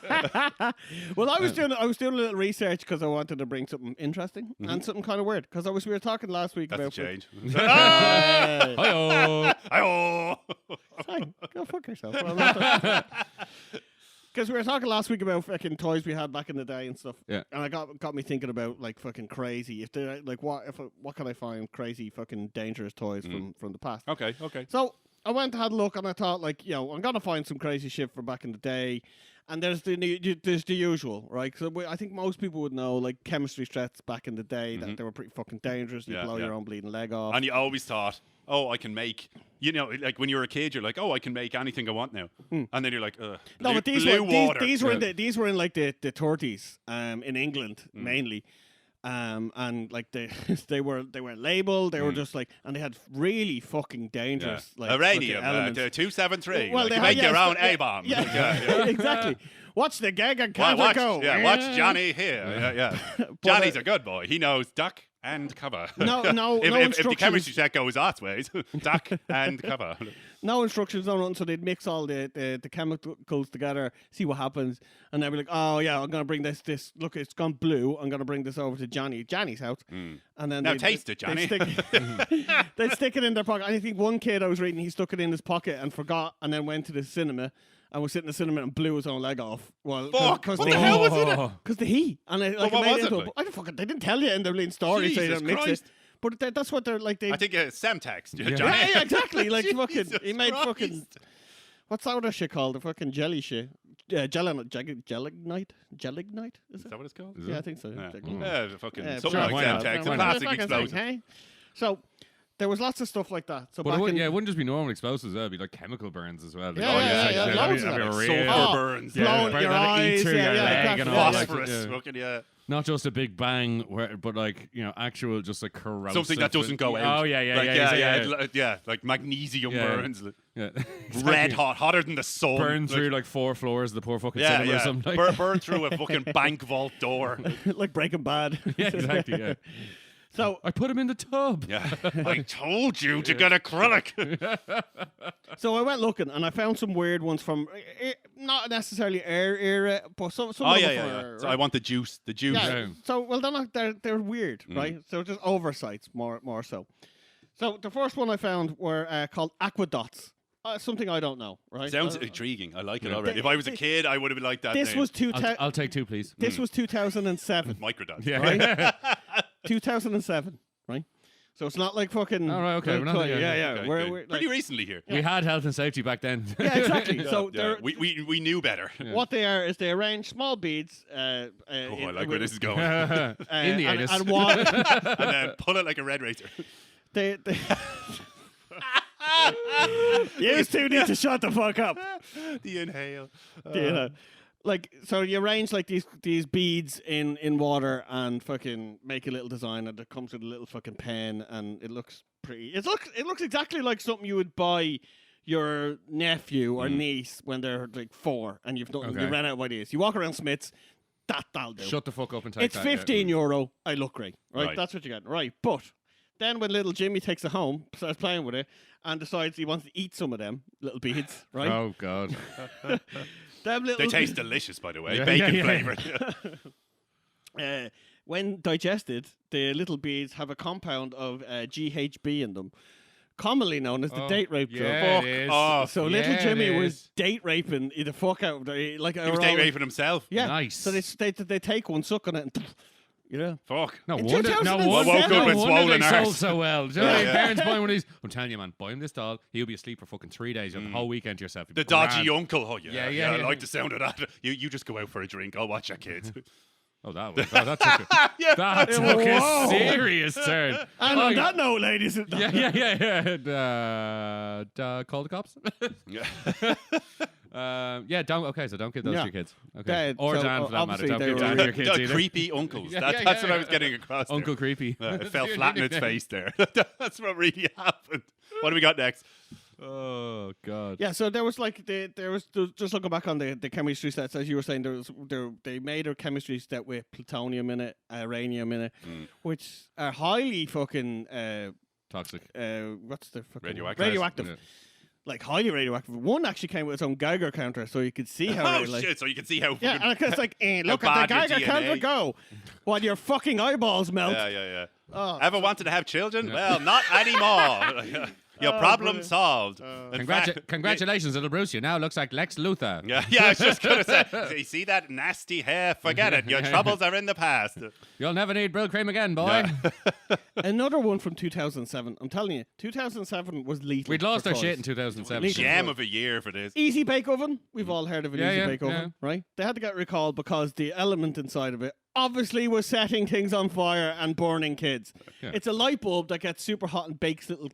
Well, I was doing a little research because I wanted to bring something interesting and something kind of weird. Because we were talking last week That's a about change. Hey. Hi-oh. Hi-oh. Fine, go fuck yourself. Because we were talking last week about fucking toys we had back in the day and stuff. Yeah. And I got me thinking about like fucking crazy. If they like what can I find crazy fucking dangerous toys from the past? Okay. So I went and had a look, and I thought, like, I'm gonna find some crazy shit from back in the day. And there's the usual, right? So I think most people would know, like, chemistry threats back in the day that they were pretty fucking dangerous. You blow your own bleeding leg off. And you always thought, I can make, like when you were a kid, you're like, I can make anything I want now. And then you're like, No, but these were in like the 30s, in England mainly. And like they were labeled. They were just like, and they had really fucking dangerous like uranium, elements. 273. Well, you make your own A-bomb. Yeah, exactly. Watch the gag and watch, go. Watch Johnny here. Yeah. Johnny's a good boy. He knows duck and cover. No if the instructions. chemistry check goes that ways, duck and cover. No instructions, no nothing. So they'd mix all the chemicals together, see what happens, and they'd be like, "Oh yeah, I'm gonna bring this. Look, it's gone blue. I'm gonna bring this over to Johnny's house." And then now taste it, Johnny. They'd stick it in their pocket. I think one kid I was reading, he stuck it in his pocket and forgot, and then went to the cinema. And was sitting in the cinema and blew his own leg off. Well, fuck! What the hell was it? Because the heat. And what was it like? I don't fucking. They didn't tell you in the lean story, so you Jesus don't mix Christ. it. But that's what they're like. I think Semtex, Johnny. Yeah, exactly. Like fucking. He made Christ. fucking. What's that other shit called? The fucking jelly shit. Gelignite? Is Is that what it's called? Yeah, I think so. Yeah, fucking Yeah, something sure, like why not? Semtex, Why a not? plastic explosive. Hey? So there was lots of stuff like that. So But back it wouldn't just be normal explosives. It'd be like chemical burns as well. Like, Yeah, loads of that. Sulfur burns. blowing burn your that eyes, through your leg and all that. Phosphorus. Yeah. Fucking, Not just a big bang, but like actual just like corrosive. something that doesn't go out. Oh yeah. Like magnesium Yeah. burns. Yeah. Red hot, hotter than the sun. Burn through like 4 floors of the poor fucking Yeah, cinema or something. Burn through a fucking bank vault door. like Breaking Bad. Yeah, exactly. Yeah. So I put him in the tub. Yeah, I told you to get acrylic. I went looking and I found some weird ones from not necessarily our era, but some. Oh of them yeah. were, So I want the juice. The juice. Yeah. Yeah. So well, they're weird, right? So just oversights more so. So the first one I found were called aquedots. Something I don't know, right? Sounds intriguing. I like it Yeah. already. If I was a kid, I would have been like that. This name. was I'll take 2, please. This was 2007. Microdot. Yeah. Right? 2007, right? So it's not like fucking. All right, okay, we're not- yeah. Okay, We're, good. we're, Pretty like, recently here. We had health and safety back then. yeah, exactly. So Yeah, they're, we knew better. what they are is they arrange small beads. Oh, I like where this is going. in the anus. and one, And then pull it like a red razor. they you two need to shut the fuck up. The inhale. You know, like so you arrange like these beads in water and fucking make a little design, and it comes with a little fucking pen, and it looks pretty. It looks exactly like something you would buy your nephew or niece when they're like 4, and you ran out of ideas. You walk around Smith's. That'll do. Shut the fuck up and take It's that. €15. I look great, right? Right. That's what you get, right? But then when little Jimmy takes it home, starts playing with it, and decides he wants to eat some of them little beads, right? Oh god. Them little They taste delicious, by the way. Yeah, Bacon yeah. flavored. when digested, the little beads have a compound of GHB in them, commonly known as the date rape drug. Yeah, it is. Oh, So Yeah, little Jimmy it was is. date raping the fuck out of like he was date raping himself. Yeah. Nice. So they take one, suck on it, and You know. Fuck. No In wonder, 2007. no wonder, Woke up no with wonder swollen they arse. sold so well. Do you know Yeah, what I mean? yeah. Parents buying one of these. I'm telling you, man, buy him this doll. He'll be asleep for fucking 3 days. You have the whole weekend to yourself. He'll The be grand. dodgy uncle. Oh, yeah. Yeah. I like the sound of that. You just go out for a drink. I'll watch your kids. Oh, that took that took a Whoa. serious turn. And on Oh, that note, ladies, Call the cops. Yeah. Don't give those to your kids. Okay, Dead. or So, Dan for that matter. obviously Don't they give were Dan to your kids The either. creepy uncles. Yeah, That's what I yeah. was getting across there. Uncle Creepy. It fell flat in its face there. That's what really happened. What do we got next? Oh God. Yeah, so there was like there was just looking back on the chemistry sets, as you were saying, they made a chemistry set with plutonium in it, uranium in it, which are highly fucking Toxic. what's the fucking Radioactive. Yeah. like highly radioactive. One actually came with its own Geiger counter, so you could see how Oh, it, like, shit. So you can see how yeah, fucking... and it's like look at the bad your Geiger counter DNA. go while your fucking eyeballs melt. Yeah. Oh, Ever wanted to have children? Well, not anymore. Your problem brilliant. solved. In fact, Congratulations, little Bruce. You now looks like Lex Luthor. Yeah, I was just going to say, you see that nasty hair? Forget it. Your troubles are in the past. You'll never need Brill cream again, boy. Yeah. Another one from 2007. I'm telling you, 2007 was lethal. We'd lost for our toys. shit in 2007. Lethal. Gem of a year for this. Easy Bake Oven. We've all heard of an Yeah, Easy yeah, Bake Oven, right? They had to get recalled because the element inside of it obviously was setting things on fire and burning kids. Yeah. It's a light bulb that gets super hot and bakes little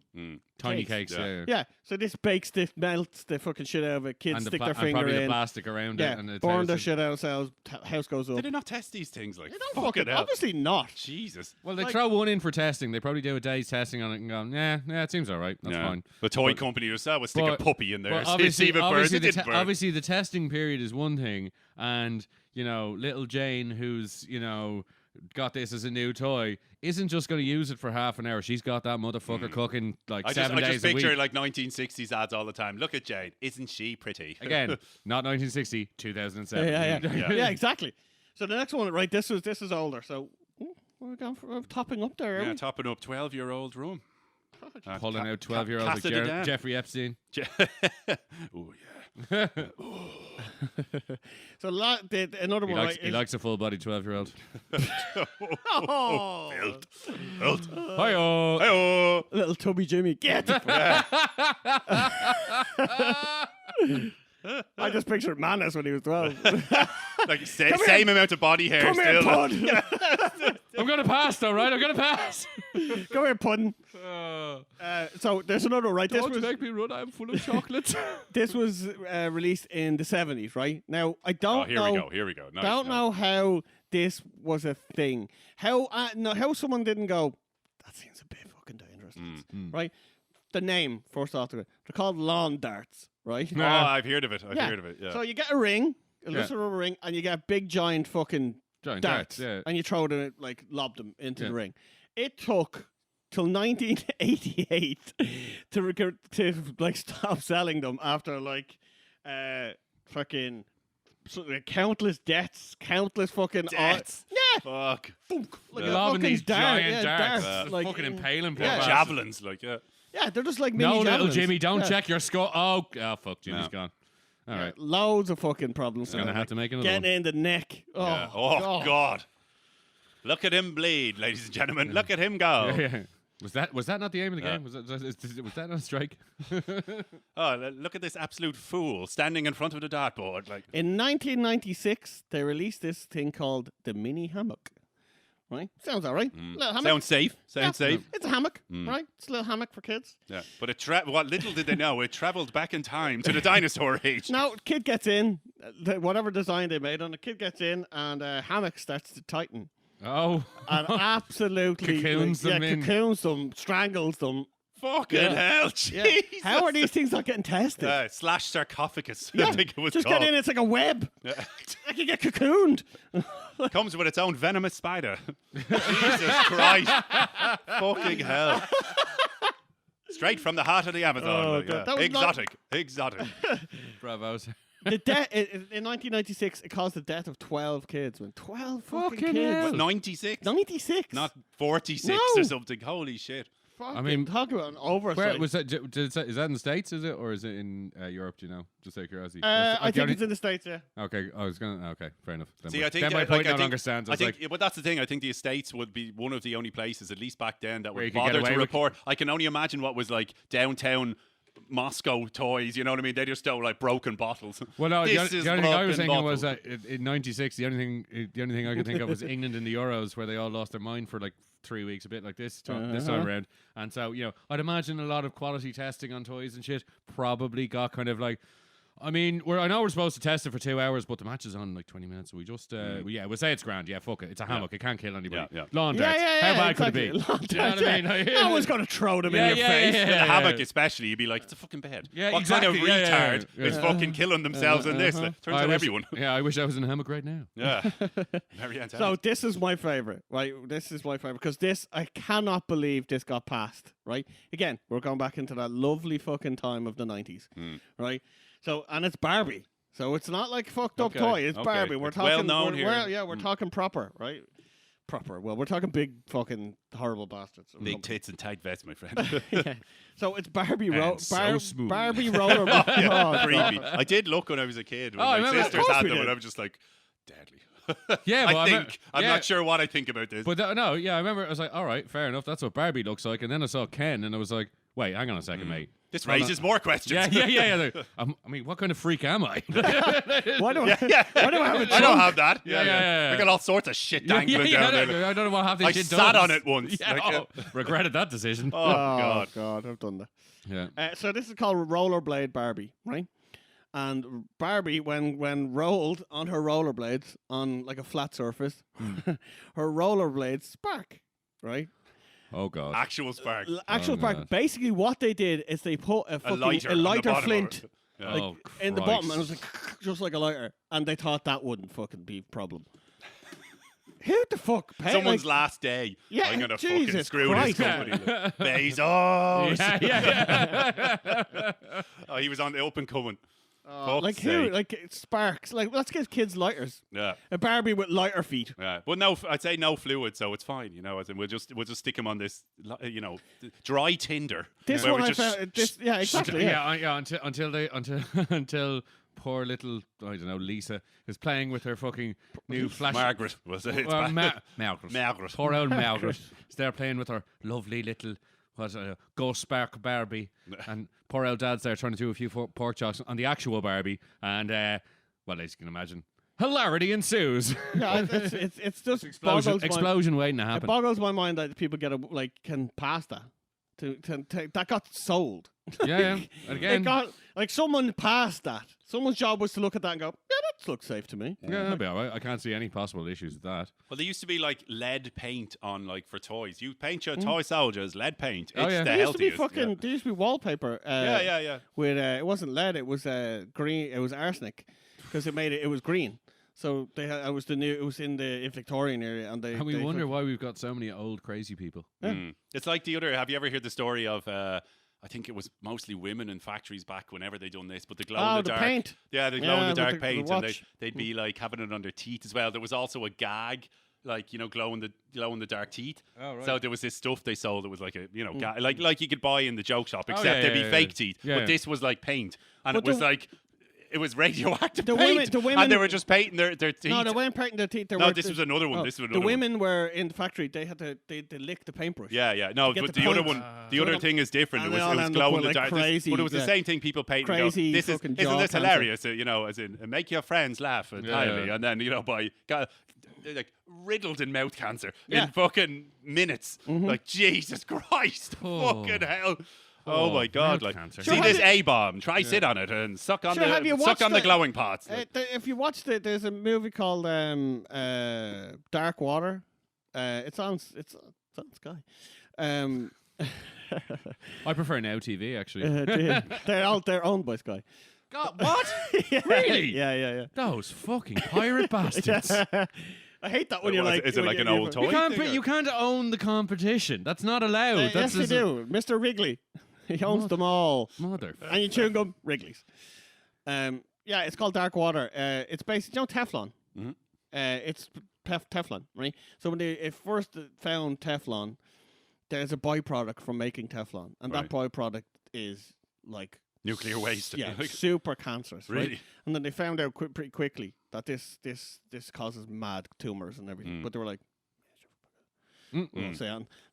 Tiny cakes. cakes. Yeah. Yeah, so this bakes the melts the fucking shit out of it. Kids And, stick their and finger probably the in. plastic around Yeah, it. And it burn the tastes- shit out themselves. House goes up. Did they not test these things? Like, They don't fuck fucking it out. obviously not. Jesus. Well, they Like- throw one in for testing. They probably do a day's testing on it and go, yeah, it seems all right. That's Yeah. fine. The toy But- company yourself would stick a but- puppy in there. But See if it burns. It didn't burn. obviously, the testing period is one thing, and little Jane, who's got this as a new toy, isn't just going to use it for half an hour. She's got that motherfucker cooking like I 7 just days a picture week. like 1960s ads all the time. Look at Jane. Isn't she pretty? Again, not 1960, 2007. Yeah, exactly. So the next one, right? This is older. So we're going for topping up there. Yeah, topping up 12-year-old room. Pulling out 12-year-olds like Casa de Dan. Jeffrey Epstein. Oh, yeah. So another He one, likes, right? he likes a full-bodied 12-year-old. Oh, Built. Hi-oh. Hey-oh. little Tubby Jimmy, get the I just pictured Manas when he was 12. Like same amount of body hair Come here, still. Pud. I'm going to pass, though, right? I'm going to pass. Come here, Puddin. So there's another one, right? Don't make me run. I'm full of chocolate. This was released in the 70s, right? Now, I don't know. Here we go. Nice, Don't nice. know how this was a thing. How someone didn't go, that seems a bit fucking dangerous. Right? The name, first off, they're called lawn darts, right? Oh, I've heard of it. I've heard of it. Yeah. So you get a ring, a little rubber ring, and you get a big giant fucking Giant darts, yeah. and you throw them, like lob them into Yeah. the ring. It took till 1988 to like stop selling them after like fucking countless deaths, countless fucking Deaths. yeah, Fuck. like Yeah. a Lobbing fucking these dart, giant yeah, darts. like Fucking impaling yeah. poor Javelins, like, yeah. yeah, they're just like mini No, little javelins. Jimmy, don't Yeah. check your skull. Oh, fuck, Jimmy's No. gone. All right. Loads of fucking problems. Gonna have to make another Getting one. in the neck. Oh, Yeah. Oh, God. Look at him bleed, ladies and gentlemen. Look at him go. Yeah. Was that not the aim of the Yeah. game? Was that not a strike? Oh, look at this absolute fool standing in front of the dartboard. Like, In 1996, they released this thing called the mini hammock. Right? Sounds all right. Little hammock. sounds safe. Yeah. Sounds safe. It's a hammock, right? It's a little hammock for kids. Yeah. But what little did they know, it traveled back in time to the dinosaur age. Now, kid gets in, whatever design they made on it, kid gets in, and hammock starts to tighten. Oh. And absolutely Cocoons them in. cocoons them, strangles them. Fucking Yeah. hell, Yeah. Jesus. How are these things not getting tested? Slash sarcophagus, Yeah. I think it was Just called. get in, it's like a web. Yeah. I can get cocooned. Comes with its own venomous spider. Jesus Christ. Fucking hell. Straight from the heart of the Amazon. Oh, like, God. yeah. That was Exotic. Bravo. In 1996, it caused the death of 12 kids. Man. 12 fucking Fucking kids. hell. What, 96? 96? Not 46 No. or something. Holy shit. I mean, talk about an oversight. where was that? Is that in the States? Is it, or is it in Europe? Do you know? Just out of curiosity. I think it's in the States. Yeah. Okay, I was gonna. Okay, fair enough. See, I think then my like, point I no think, longer stands. I think, but that's the thing. I think the Estates would be one of the only places, at least back then, that Where you would could get bother away to with- report. I can only imagine what was like downtown Moscow toys. You know what I mean? They just stole like broken bottles. Well, no, the This is only thing I was broken thinking was bottle. that in '96, the only thing I could think of was England in the Euros, where they all lost their mind for like 3 weeks, a bit like this time around. And so, I'd imagine a lot of quality testing on toys and shit probably got kind of like. I mean, I know we're supposed to test it for 2 hours, but the match is on like 20 minutes. So we just, we'll say it's grand. Yeah, fuck it. It's a hammock. It can't kill anybody. Yeah. Lawn darts. How bad could it be? Lawn Do you know what I mean? No one's going to throw them in your face. In a hammock, especially, you'd be like, it's a fucking bed. Yeah, what exactly. kind of retard is fucking killing themselves in this? Turns out everyone. Yeah, I wish I was in a hammock right now. Yeah. Very intense. So this is my favorite, right? This is my favorite because this, I cannot believe this got passed, right? Again, we're going back into that lovely fucking time of the 90s, right? So, and it's Barbie. So it's not like fucked up toy. It's Barbie. We're It's talking well known here. We're talking proper, right? Proper. Well, we're talking big fucking horrible bastards. Big tits and tight vests, my friend. Yeah. So it's Barbie And so smooth. Barbie roller. Creepy. I did look when I was a kid. When Oh, I my remember. sisters Of course had we them, did. and I was just like, deadly. Yeah, but I'm not sure what I think about this. But no, yeah, I remember. I was like, all right, fair enough. That's what Barbie looks like. And then I saw Ken, and I was like, wait, hang on a second, mate. This Hold raises on. more questions. Yeah. I mean, what kind of freak am I? Why do I? Yeah. Why do I have a I don't trunk? have that. Yeah. I got all sorts of shit dangling down there. I don't know what half this I shit sat does. on it once. Yeah, Like, regretted that decision. oh, God. God, I've done that. Yeah. So this is called Rollerblade Barbie, right? And Barbie, when rolled on her rollerblades on like a flat surface, her rollerblades spark, right? Oh God. Actual spark. Actual Oh, spark. God. Basically, what they did is they put a fucking lighter on the bottom of flint it. Yeah. like, Oh, in the bottom, Christ. and it was like just like a lighter, and they thought that wouldn't fucking be a problem. Who the fuck? Someone's last day. Yeah, I'm gonna fucking Jesus screw Christ. this company. Bezos. Yeah. Oh, he was on the open coming. like Fuck's who? sake. Like it sparks. Like let's give kids lighters. Yeah. A Barbie with lighter feet. Yeah, but no, I'd say no fluid, so it's fine. As in we'll just stick him on this, dry tinder. This where one we I just found. This, yeah, exactly. Yeah. Until poor little I don't know Lisa is playing with her fucking new flash. Margaret was it? It's Well, bad. Margaret. Margaret. Poor old Margaret. So they're playing with her lovely little Ghost Spark Barbie, and poor old dad's there trying to do a few pork chops on the actual Barbie, and well, as you can imagine, hilarity ensues. Yeah, it's just Explosion waiting to It happen. boggles my mind that people can pass that. That got sold. Yeah. And It again, got someone passed that. Someone's job was to look at that and go, yeah, that looks safe to me. yeah, that'll be all right. I can't see any possible issues with that. Well, there used to be like lead paint on for toys. You paint your toy soldiers lead paint. Oh, It's yeah. the There used to be healthiest. fucking. There used to be wallpaper. Yeah. With it wasn't lead. It was green. It was arsenic, because it was green. So they had. It was in the Victorian area, and And we wonder why we've got so many old crazy people. It's like the other. Have you ever heard the story of? I think it was mostly women in factories back whenever they done this, but the glow in the dark paint. Yeah, the glow in the with dark the paint, and watch. they'd be like having it on their teeth as well. There was also a gag, glow in the dark teeth. Oh, right. So there was this stuff they sold that was like a like you could buy in the joke shop, except yeah, they'd be yeah, fake yeah. teeth. Yeah, But yeah. this was like paint, and But it was the- like. It was radioactive The paint, women- and they were just painting their teeth. No, they weren't painting their teeth. No, this was another one. This was the another one. women were in the factory. They had to they lick the paintbrush. Yeah. No, get but the the other point. one, the other thing is different. It and was, they all it was end up glow in with, the like, dark. crazy, But it was the yeah. same thing. People paint. Crazy This is fucking isn't jaw this cancer. hilarious? As in make your friends laugh entirely, yeah. and then like riddled in mouth cancer Yeah. in fucking minutes. Like Jesus Christ, Oh. fucking hell. Oh my God! mouth like, cancer. see Sure, this have A bomb. Try sit on it and suck on Sure, have you the watched the the- glowing parts. If you watched it, there's a movie called Dark Water. It's on Sky. I prefer Now TV actually. They're owned by Sky. God, what? Yeah. Really? Yeah. Those fucking pirate bastards. I hate that when you're What, like. is it when like you- an old you- toy? You can't own the competition. That's not allowed. Yes, That's they just do. Mr. Wrigley, he owns them all. Mother. And you chewing gum, Wrigley's. Yeah, it's called Dark Water. It's based, Teflon. Mhm. It's Teflon, right? So when they first found Teflon, there's a byproduct from making Teflon, and that byproduct is like nuclear waste. Yeah, super cancerous. Really? Right? And then they found out pretty quickly that this causes mad tumors and everything. But they were like,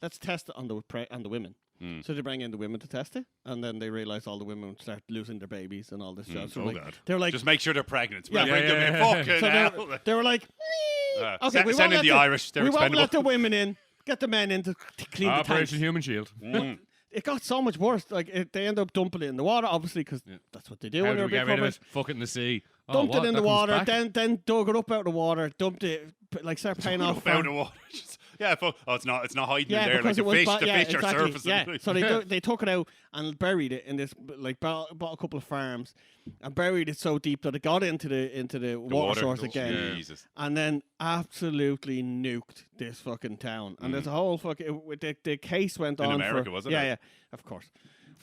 let's test it on the women. So they bring in the women to test it, and then they realize all the women start losing their babies and all this stuff. So they're like, just make sure they're pregnant. Yeah, bring them in. Fucking hell. They were like, okay, we send in the Irish. We won't let the women in. Get the men in to clean the tanks. Operation Human Shield. It got so much worse. Like they end up dumping it in the water, obviously, because that's what they do. How when do we they're get rid of it? Fuck it in the sea. Dumped it in the water, then dug it up out of the water, dumped it, like start paying off. Out of the water. Yeah, it's not hiding in there. Like because the fish are surfacing. Yeah, so they took it out and buried it in this, like bought a couple of farms and buried it so deep that it got into the water source again. Jesus. And then absolutely nuked this fucking town. And there's a whole fucking the case went on in America, for, wasn't it? Yeah, of course.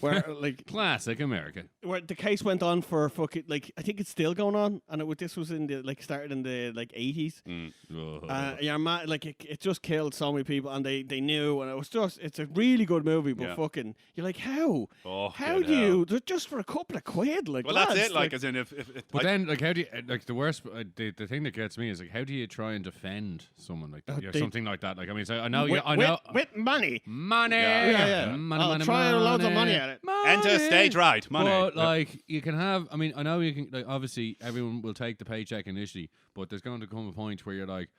Where like classic America. Where the case went on for fucking like I think it's still going on, and this was in the started in the 80s. Like it just killed so many people, and they knew, and it's a really good movie, but fucking you're like how do you just for a couple of quid like well lads, that's it like as in if but then like how do you like the worst the thing that gets me is like how do you try and defend someone like that something like that like I mean so I know with money money I'll try loads of money at it. Enter stage right, money. But like you can have, I mean, I know you can. Like, obviously, everyone will take the paycheck initially, but there's going to come a point where you're like,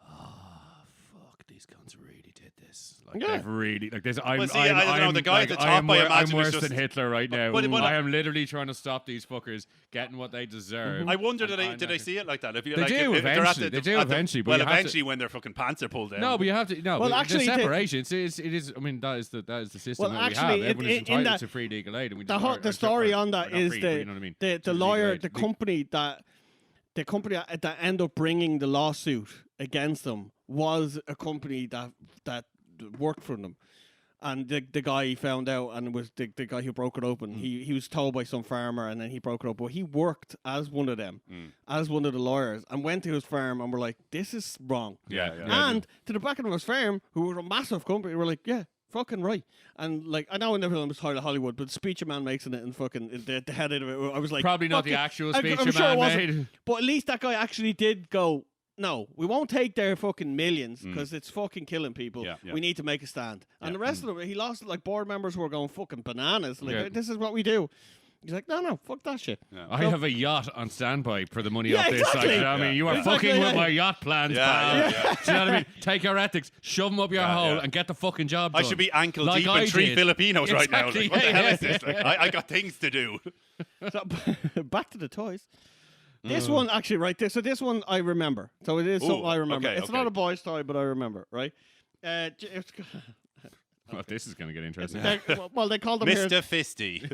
fuck, these cunts really did this. Like they've really like this. I don't know. The guy at the top, I imagine, I'm worse is just than Hitler right now. But I am literally trying to stop these fuckers getting what they deserve. I wonder did they see it like that? If you, they like, do if eventually. They do eventually. Well, eventually when their fucking pants are pulled down. No, but you have to. No, well, actually, the separation. It is. I mean, that is the system that we have. Everyone is entitled to free legal aid. The story on that is the lawyer, the company that ended up bringing the lawsuit against them was a company that worked for them. And the guy he found out, and it was the guy who broke it open. He was told by some farmer, and then he broke it open. But he worked as one of them, as one of the lawyers, and went to his farm and were like, "This is wrong." Yeah. And to the back of his farm, who were a massive company, were like, "Yeah, fucking right." And like, I know in the film was tired of Hollywood, but the speech a man makes in it, and fucking the head of it, I was like, probably not the actual speech I'm a sure man made, but at least that guy actually did go. No, we won't take their fucking millions because it's fucking killing people. Yeah. We need to make a stand. And the rest of them, he lost like board members who were going fucking bananas. Like, this is what we do. He's like, no, fuck that shit. Yeah. I have a yacht on standby for the money off this. Exactly. You know what I mean? You are fucking with my yacht plans, pal. Do you know what I mean? Take your ethics, shove them up your hole, and get the fucking job done. I should be ankle deep in 3 Filipinos right now. Like, what the hell is this? Like, I got things to do. So, back to the toys. This one actually, right? So this one I remember. So it is something I remember. It's not a boy's toy, but I remember, right? Well, this is going to get interesting. They called them Mr. Fisty.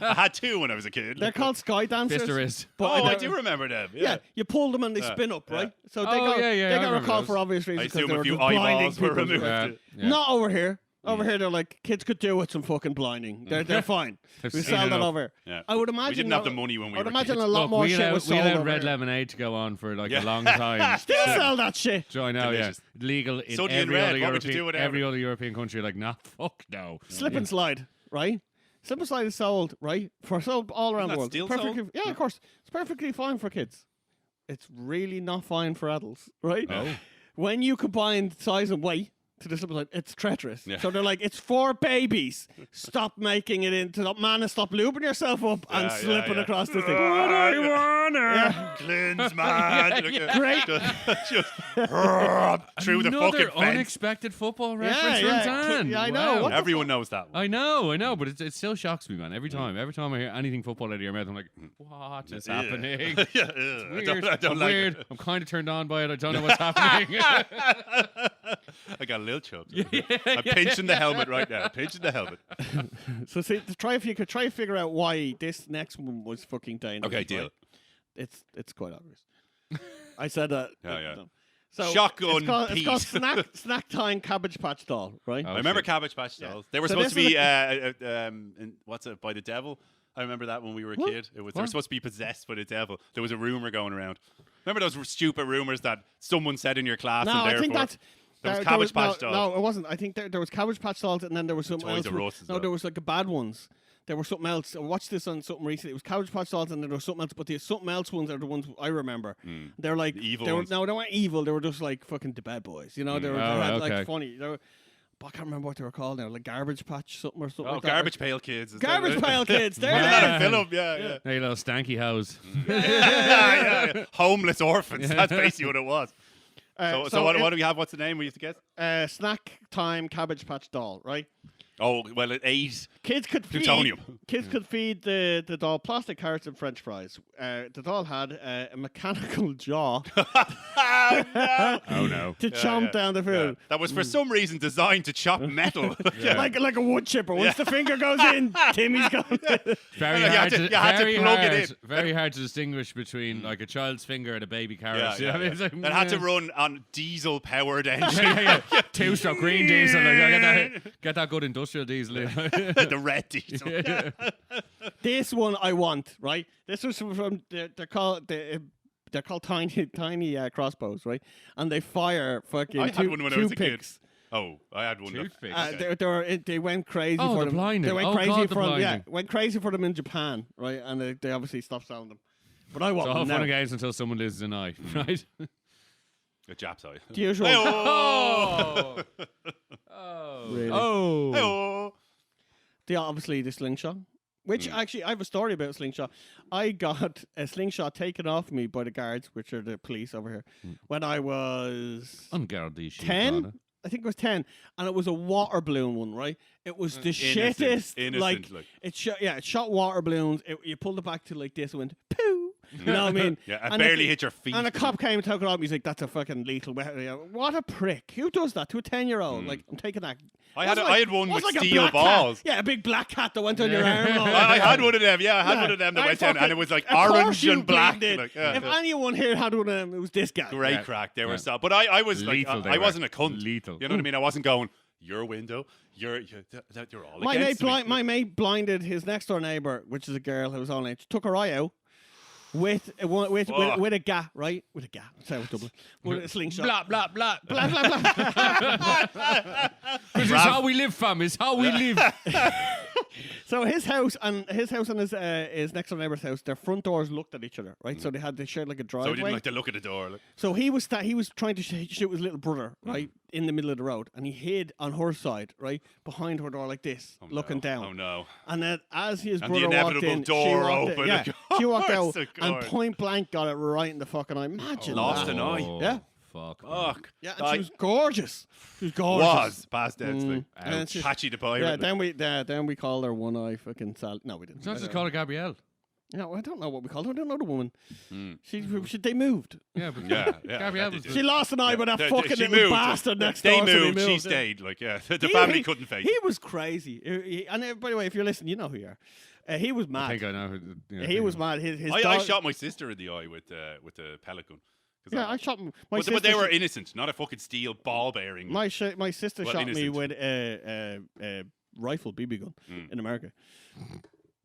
I had 2 when I was a kid. They're called sky dancers. Fisterist. But I do remember them. Yeah, you pull them and they spin up, right? So they got recalled for obvious reasons. I assume a few blinding eyeballs were people. removed. Not over here. Over here, they're like, kids could do with some fucking blinding. They're fine. We sell that over here. Yeah. I would imagine we didn't have the money when we were I would imagine kids. a lot more shit was we sold allowed over Red here. Lemonade to go on for like a long time. Still sell that shit. So I know, Delicious. legal in Sodium every red, other what would you do without every it? other European country. Like, nah, fuck no. Slip and slide, right? Slip and slide is sold, right? For sold all around the world. Still Perfectly, sold? yeah, of course. It's perfectly fine for kids. It's really not fine for adults, right? Oh. When you combine size and weight to the slip and slide, it's treacherous. Yeah. So they're like, it's for babies. Stop making it into that man and stop lubing yourself up and slipping across the thing. I wanna cleanse, man. Great. Just through the Another fucking fence. unexpected football reference yeah. from Dan. Yeah, I know. Wow. What the Everyone knows that one. I know, but it still shocks me, man. Every time I hear anything football out of your mouth, I'm like, what is happening? Yeah, Weird. I don't like weird. it. I'm kind of turned on by it. I don't know what's happening. I got a little chubs. I'm pinching the helmet right now. Pinching the helmet. So see, if you could try to figure out why this next one was fucking dangerous. Okay, deal. Right? It's quite obvious. I said that. Yeah. So Shotgun it's called Pete. snack time Cabbage Patch Doll, right? I remember Cabbage Patch Dolls. They were So supposed to this be is what's it, by the devil. I remember that when we were a kid. They were supposed to be possessed by the devil. There was a rumor going around. Remember those stupid rumors that someone said in your class? No, and I think therefore- that's There was there Cabbage Patch no, Dolls. no, it wasn't. I think there was Cabbage Patch Dolls, and then there was something Toys else. R Us as No, well. there was like the bad ones. There was something else. I watched this on something recently. It was Cabbage Patch Dolls, and then there was something else. But the something else ones are the ones I remember. They're like The evil they were, ones. no, they weren't evil. They were just like fucking the bad boys. You know, they were they Oh, had okay. like funny. They were, but I can't remember what they were called now. Like Garbage Patch something or something. Oh, like that. Garbage Pail Kids. Is that Garbage it? Pail Kids. There Wasn't they that are. a film? Yeah. Hey, little stanky house. Yeah. Homeless orphans. That's basically what it was. So what do we have? What's the name we used to guess? Snack Time Cabbage Patch Doll, right? Oh, well, it ate Kids could feed. plutonium. Kids could feed the doll plastic carrots and French fries. The doll had a mechanical jaw Oh, no. Oh no. to chomp down the Yeah. food. That was for some reason designed to chop metal. Like a wood chipper. Once the finger goes in, Timmy's gone. Very You had hard to- to, you had to very plug it hard, in. very hard to distinguish between like a child's finger and a baby carrot. You know what I mean? It's like, That had to yeah. run on diesel-powered engine. Yeah. Two-stroke green diesel. Like, get that good industrial diesel. The red diesel. This one I want, right? This was from they're called tiny crossbows, right? And they fire fucking I had one when I was a kid. toothpicks. Oh, I had one. Toothpicks. They went crazy Oh, for the them. blinding. They went Oh, crazy God, the for them. Yeah, blinding. went crazy for them in Japan, right? And they obviously stopped selling them. But I want It's all one fun now. and games until someone loses an eye, right? A Jap's eye. The usual. Oh. Oh. Really? Oh. Oh. Obviously the slingshot. Which actually, I have a story about slingshot. I got a slingshot taken off me by the guards, which are the police over here, when I was Unguarded sheep, 10. rather. I think it was 10, and it was a water balloon one, right? It was the Innocent, shittest. Like it shot water balloons. You pulled it back to like this, and went poo. You know what I mean? Yeah, I And barely the- hit your feet. And a cop came and took it off. He's like, "That's a fucking lethal weapon." What a prick! Who does that to a 10-year-old? Like, I'm taking that. I had one with Wasn't like a steel black balls. Cat. Yeah, a big black cat that went on your arm. I had one of them. Yeah, I had one of them that went down, and it was like orange and black. Like, If anyone here had one of them, it was this guy. Great Yeah. crack. They were Yeah. so. But I was Lethal like, they I were. wasn't a cunt. Lethal. You know what I mean? I wasn't going, your window, you're all My mate, against me. my mate blinded his next door neighbor, which is a girl who was on age, took her eye out with a gat, right? With a gat. Sorry, with Dublin. With a slingshot. Blah, blah, blah. Blah, blah, blah. This is how we live, fam. It's how we live. So his house and his next door neighbor's house, their front doors looked at each other, right? So they shared like a So driveway. we didn't like to look at the door. Like. So he was trying to shoot his little brother, right, in the middle of the road, and he hid on her side, right, behind her door like this, looking down. Oh no. And then as his And the brother walked inevitable in, door she walked opened. in, yeah, she walked out Of and course. point blank got it right in the fucking eye. Imagine Lost that. an eye. Yeah. Fuck. Fuck. Yeah, and she was gorgeous. She was gorgeous. Was past dead sleep. And then she- Patchy the pirate. Yeah, then we called her one eye fucking Sal. No, we didn't. It's not just call her Gabrielle. No, I don't know what we called her. I don't know the woman. They moved. Yeah, but Yeah, Gabrielle that was did. She lost an eye, but that fucking she little moved. bastard next They door. so moved. She yeah. stayed. Like the family couldn't face. He was crazy. By the way, if you're listening, you know who you are. He was I mad. think I know. He was mad. His I dog- shot my sister in the eye with the pellet gun. 'Cause Yeah, I shot him. But they were innocent, not a fucking steel ball bearing. My sister Well, shot me innocent. with a rifle BB gun in America.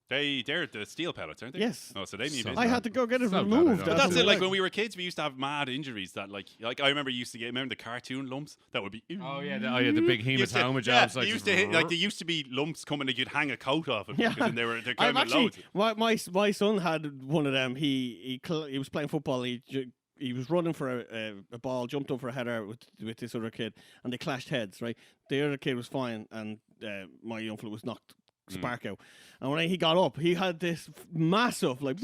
They're the steel pellets, aren't they? Yes. Oh, so they need. So business. I had to go get it So bad, I removed. know. But that's it. Like when when we were kids, we used to have mad injuries that, like I remember remember the cartoon lumps that would be. Oh yeah, the big Used to- hematoma yeah, jobs. they used to hit, like there used to be lumps coming that you'd hang a coat off of, because then they're I've coming actually, loads. my son had one of them. He was playing football. He was running for a ball, jumped up for a header with this other kid, and they clashed heads. Right, the other kid was fine, and my young fella was knocked spark out. And when he got up, he had this massive like.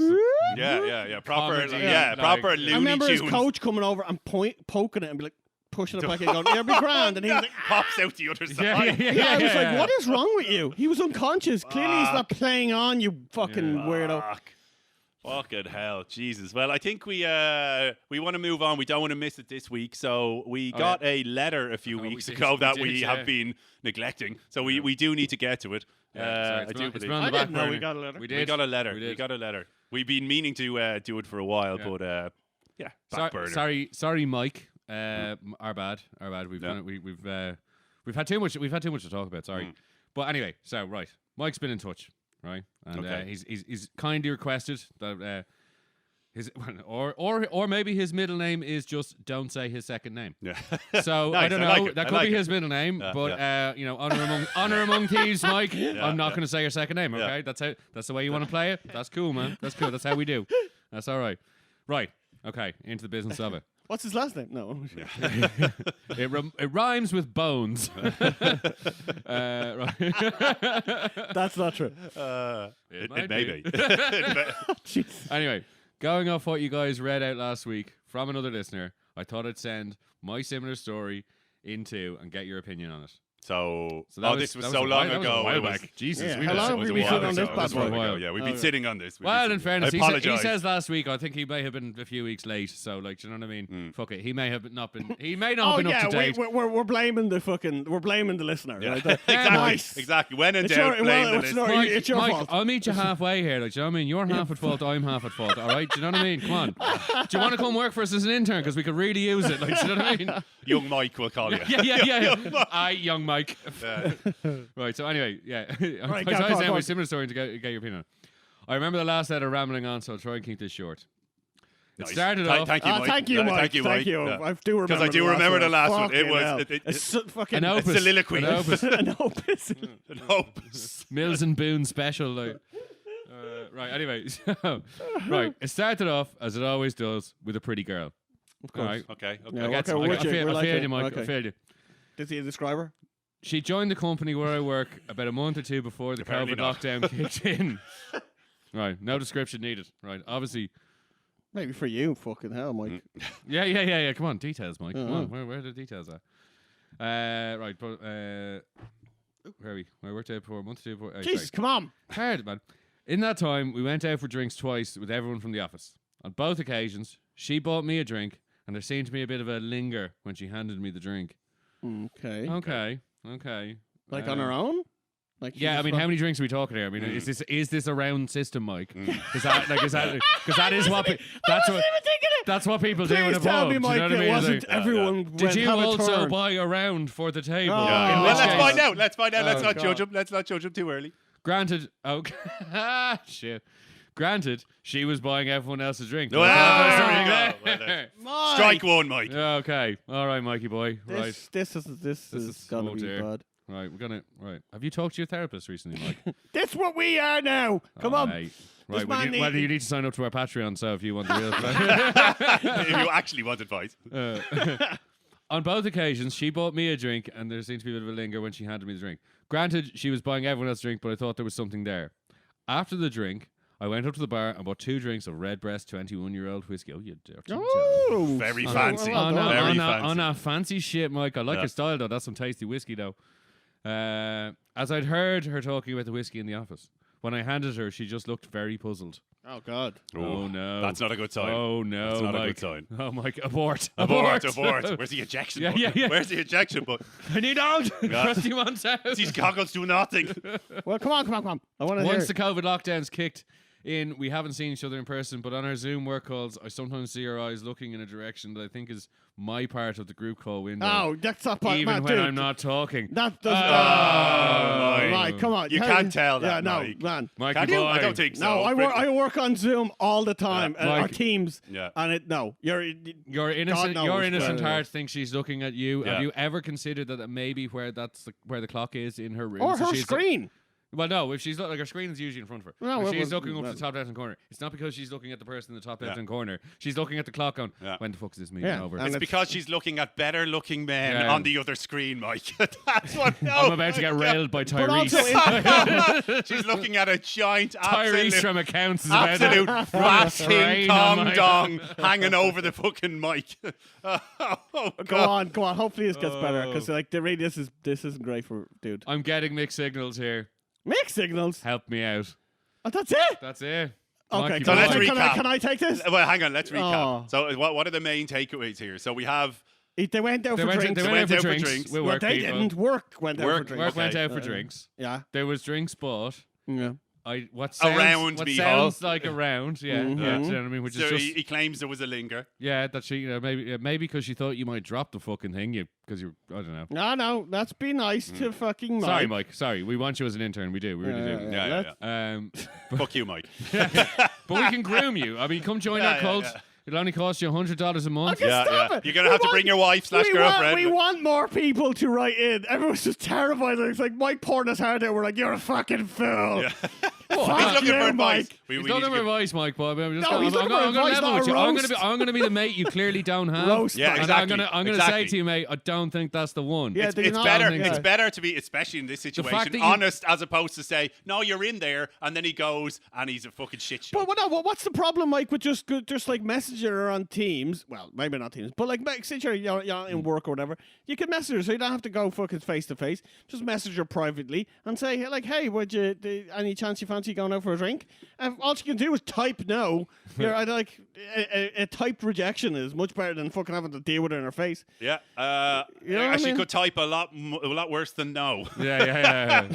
Yeah, proper, Comedy, like, proper like- Looney I remember his Tunes. coach coming over and poking it and be like pushing it back in, going, "It'll be grand," and he was like. pops out the other side. Yeah, I was like, "What is wrong with you?" He was unconscious. Clearly, he's not playing on. You fucking weirdo. Fuck. Fucking hell, Jesus. Well, I think we want to move on. We don't want to miss it this week. So we got a letter a few weeks we did, ago we that did, we yeah. have been neglecting. So we do need to get to it. Yeah, I it's do been believe. on I the back didn't know we burner. got a letter. We We did. got a letter. We We did. got a letter. We've been meaning to do it for a while, Yeah. but yeah, back burner. Sorry, Mike. Our bad. We've Yeah. done it. We've had too much. We've had too much to talk about. Sorry, but anyway. So right, Mike's been in touch, right, and Okay. he's kindly requested that Or maybe his middle name is just don't say his second name. Yeah. So Nice, I don't I know. like it, That I could like be it. his middle name, Yeah, but you know, honor among thieves, Mike. I'm not yeah. going to say your second name. Yeah. Okay, that's the way you want to play it. That's cool, man. That's cool. That's how we do. That's all right. Right. Okay. Into the business of it. What's his last name? No. It rhymes with bones. Right. That's not true. It may be. Jeez. Anyway, going off what you guys read out last week from another listener, I thought I'd send my similar story into and get your opinion on it. So that this was so long ago. That was a It while was- back. Jesus, Yeah, we how did- long it was have a we been while sitting on ago. this It bad was a while boy? ago. Yeah, we've been Okay. sitting on this. Well, in fairness, I he apologize. says last week. I think he may have been a few weeks late. So, like, do you know what I mean? Fuck it. He may have not been. He may not Oh have been yeah, up to date. we're blaming the listener. Yeah. Right? exactly. Nice. Exactly. When in It's doubt, your- blame well, the it's listener. not- it's your Mike, fault. I'll meet you halfway here. Like, do you know what I mean? You're half at fault. I'm half at fault. All right. Do you know what I mean? Come on. Do you want to come work for us as an intern? Because we could really use it. Like, do you know what I mean? Young Mike will call you. Yeah. Young Mike. Young Mike. Yeah. Right. So anyway, yeah. I'm Right, trying go to say on. my similar story to get your opinion on. I remember the last letter rambling on, so I'll try and keep this short. It Nice. started off. Thank you, Mike. Thank you, Mike. Thank you, Mike. Yeah. I do remember. Because I do remember the last one. It Fucking was hell. it- Fucking An a opus. soliloquy. An opus. an opus. An opus. Mills and Boone special. Like. Right. Anyway, so, right. It started off as it always does with a pretty girl. Of course. Right. Okay. Yeah, I okay, get some- we're I with you. feel We're like you, it. Mike. I Okay. feel you. Is he a describer? She joined the company where I work about a month or two before the Apparently COVID not. lockdown kicked in. Right. No description needed. Right. Obviously. Maybe for you. Fucking hell, Mike. Yeah. Come on, details, Mike. Come on, Uh-huh. where are the details at? Right, but where are we? I worked out for a month or two before. Jesus, come on. Hard, man. In that time, we went out for drinks twice with everyone from the office. On both occasions, she bought me a drink, and there seemed to be a bit of a linger when she handed me the drink. Okay. Okay. Like on her own? Like she Yeah, I just mean, brought- how many drinks are we talking here? I mean, is this a round system, Mike? Because that is what that's what people do in Please a tell pub. me, do you Mike, know what I it mean? wasn't Like, everyone did went you have a also turn. buy a round for the table? Oh, Yeah. In Well, which let's case- find out. Let's find out. Let's Oh, not God. judge him. Let's not judge him too early. Granted, okay, shit. Granted, she was buying everyone else's drink. Well, There's there we something go. there. Well done. Mike! Strike one, Mike. Yeah, okay, all right, Mikey boy. Right, This is is- gonna oh, be dear. bad. right. We're gonna right. Have you talked to your therapist recently, Mike? That's what we are now. Come on. Mate. This Right, well, man you need- need to sign up to our Patreon, so if you want the real. If you actually want advice. On both occasions, she bought me a drink, and there seemed to be a bit of a linger when she handed me the drink. Granted, she was buying everyone else's drink, but I thought there was something there. After the drink, I went up to the bar and bought 2 drinks of Redbreast 21-year-old whiskey. Oh, you dirty dog. Oh, Very so- fancy. well On done. Very that fancy. fancy shit, Mike. I like Yeah. your style, though. That's some tasty whiskey, though. As I'd heard her talking about the whiskey in the office, when I handed her, she just looked very puzzled. Oh God. Oh, no. That's not a good sign. Oh, no, That's not a Mike. good sign. Oh, Mike. Abort. Abort. Where's the ejection Yeah, button? yeah. Where's the ejection button? I need out. Yeah. Trusty wants out. These goggles do nothing. Well, come on. I want to hear. Once the COVID lockdowns kicked in, we haven't seen each other in person, but on our Zoom work calls, I sometimes see her eyes looking in a direction that I think is my part of the group call window. Oh, that's not part. even man, when dude, I'm not talking. That does. Mike. Mike, come on. You How- can't tell that, Yeah, no, Mike. man. Mikey Can you? boy. I don't think so. No, I work on Zoom all the time. Yeah. Our Mike. teams. Yeah. And Your innocent, knows your innocent where- heart thinks she's looking at you. Yeah. Have you ever considered that maybe where the clock is in her room? or so her she's screen. Well, no. If she's like her screen is usually in front of her. No, if well, she's well, looking up well. to the top left-hand corner, it's not because she's looking at the person in the top Yeah. left-hand corner. She's looking at the clock on. Yeah. When the fuck is this meeting Yeah, over? and It's it's- because she's looking at better-looking men Yeah. on the other screen, Mike. That's what. No, I'm about to get railed by But also, Tyrese. She's looking at a giant, Tyrese absolute, from accounts is about absolute to fat King train on Kong my- dong hanging over the fucking mic. Oh, Go God. on. Hopefully this gets better because like the radio, this isn't great for dude. I'm getting mixed signals here. Mixed signals. Help me out. Oh, that's it. That's it. Okay. Mikey So Can, boy. let's I, recap. can I take this? Well, hang on. Let's recap. Oh. So, what are the main takeaways here? So we have They went out They for went, drinks. they went out for drinks. We Well, work they people. didn't. Work went out for Work- drinks. Work went Okay. out for drinks. Yeah. There was drinks bought. Yeah. What sounds, Around what me, sounds Hall. like around, yeah, Mhm. yeah, do you know what I mean? Which So is just he claims there was a linger. yeah, that she maybe because she thought you might drop the fucking thing, because you I don't know. No, let's be nice to fucking Mike. Sorry, Mike. Sorry, we want you as an intern. We do. We really do. Yeah. Fuck you, Mike. But we can groom you. I mean, come join our cult. Yeah. It'll only cost you $100 a month. Okay, stop it. You're gonna have to bring your wife / girlfriend. We want more people to write in. Everyone's just terrified. It's like Mike pouring his heart out. We're like, you're a fucking fool. Yeah. Fuck He's looking you, for advice. Mike. We He's need not to looking give- for advice, Mike, Bob. I'm just No, gonna, he's looking for I'm gonna advice, level not with you. a roast. I'm gonna be the mate you clearly don't have. Roast, Yeah, Mike. And exactly. I'm gonna say to you, mate, I don't think that's the one. Yeah, It's better. Yeah. It's better to be, especially in this fact situation, that you- honest as opposed to say, "No, you're in there," and then he goes and he's a fucking shit show. But what's the problem, Mike, with just like messaging her on Teams? Well, maybe not Teams, but like since you're in work or whatever, you can message her, so you don't have to go fucking face to face. Just message her privately and say like, "Hey, any chance you fancy going out for a drink?" And all she can do is type no. I like a typed rejection is much better than fucking having to deal with it in her face. Yeah, You know what I she mean? could type a lot worse than no. Yeah.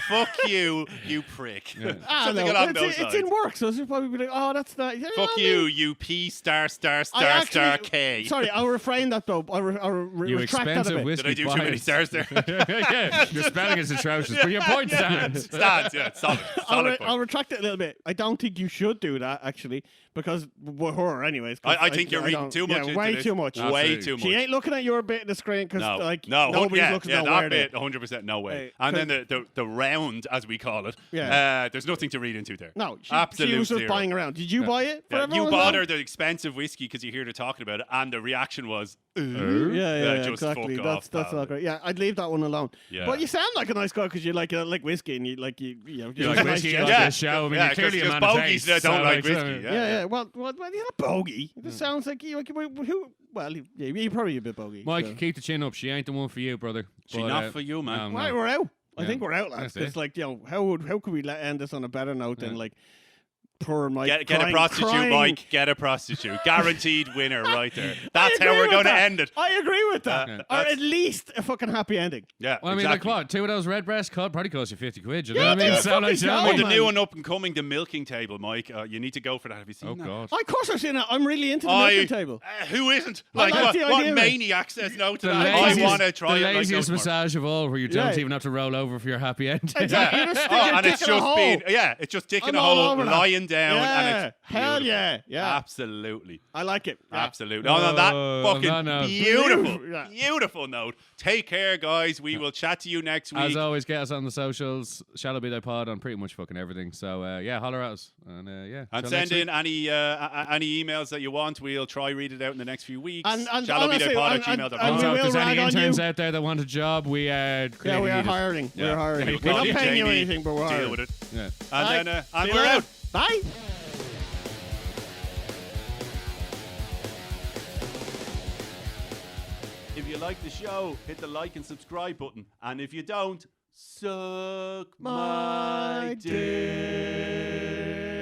Fuck you, you prick. Ah, Something no, along it's, those it's lines. in work, so she'll probably be like, "Oh, that's not." You know Fuck what I you, mean? you P star I actually- K. Sorry, I'll refrain that though. I'll You retract that a expensive bit. whiskey. Did I do too many bias. stars there? Yeah, your spelling is atrocious, but your point stands. Stands, yeah, solid. Solid point. I'll retract it a little bit. I don't think you should do that actually, because we're her anyways. 'cause I think you're reading don't- too much. Yeah, into way this. too much. Way Absolutely. too much. She ain't looking at your bit of the screen because No, like no, nobody's yeah, looking yeah, nowhere that bit, there. 100% no way. Hey, And then the round, as we call it, Yeah. there's nothing to read into there. No, she Absolute was just zero. buying around. Did you buy it? For Yeah, everyone you as bought well? her the expensive whiskey because you hear her talking about it, and the reaction was, Yeah, just exactly. fuck That's off, pal. not great. Yeah, I'd leave that one alone. Yeah. But you sound like a nice guy because you like whiskey and you You you're like a nice whiskey guy. on Yeah. this show. I mean, Yeah, you're clearly a 'cause man of bogies taste. that don't so, like so- whiskey, yeah. Yeah. Well, you're not bogey. It sounds like you. Who? Well, you're probably a bit bogey. Mike, so. keep the chin up. She ain't the one for you, brother. She But, not for you, man. no, Right, no. we're out. I Yeah. think we're out, lads. That's It's it. like, how could we end this on a better note than like poor Mike? Get a crying- prostitute, crying. Mike. Get a prostitute. Guaranteed winner right there. That's I how agree we're with going to that. end it. I agree with that. Yeah. Or That's- at least a fucking happy ending. Yeah, Well, I mean, exactly. like what? 2 of those red breast cod probably cost you 50 quid. You know Yeah, what I mean? dude, So, like, fucking you know what I go, Oh, mean? the man. new one up and coming, the milking table, Mike. You need to go for that. Have you seen Oh that? God. Of course I've seen it. I'm really into the milking table. Who isn't? I Like, like the what idea, maniac says no to The that? I laziest, want to try the it. Like, no laziest tomorrow. massage of all, where you don't Yeah. even have to roll over for your happy end. Exactly. You just stick Oh, your and dick it's in a just hole. been, it's just dick in I'm a all hole, over that. lying down, Yeah. and it's Hell beautiful. yeah. Absolutely. I like it. Yeah. Absolutely. On that fucking on that note. beautiful, Yeah. beautiful note. Take care, guys. We will chat to you next week. As always, get us on the socials. Shallow Be Thy Pod on pretty much fucking everything. So holler at us. And And till send next in any emails that you want. We'll try read it out in the next few weeks. And honestly, shallowbethypod@gmail.com. and we Also, if will there's any rag on interns you. out there that want a job, we Yeah, we are hiring. hiring. Yeah. We're hiring. Yeah, We're call not you paying you Jamie, anything, but we're deal hiring. with it. Yeah. And Right. then See and you we're later. out. Bye. If you like the show, hit the like and subscribe button. And if you don't, suck my dick.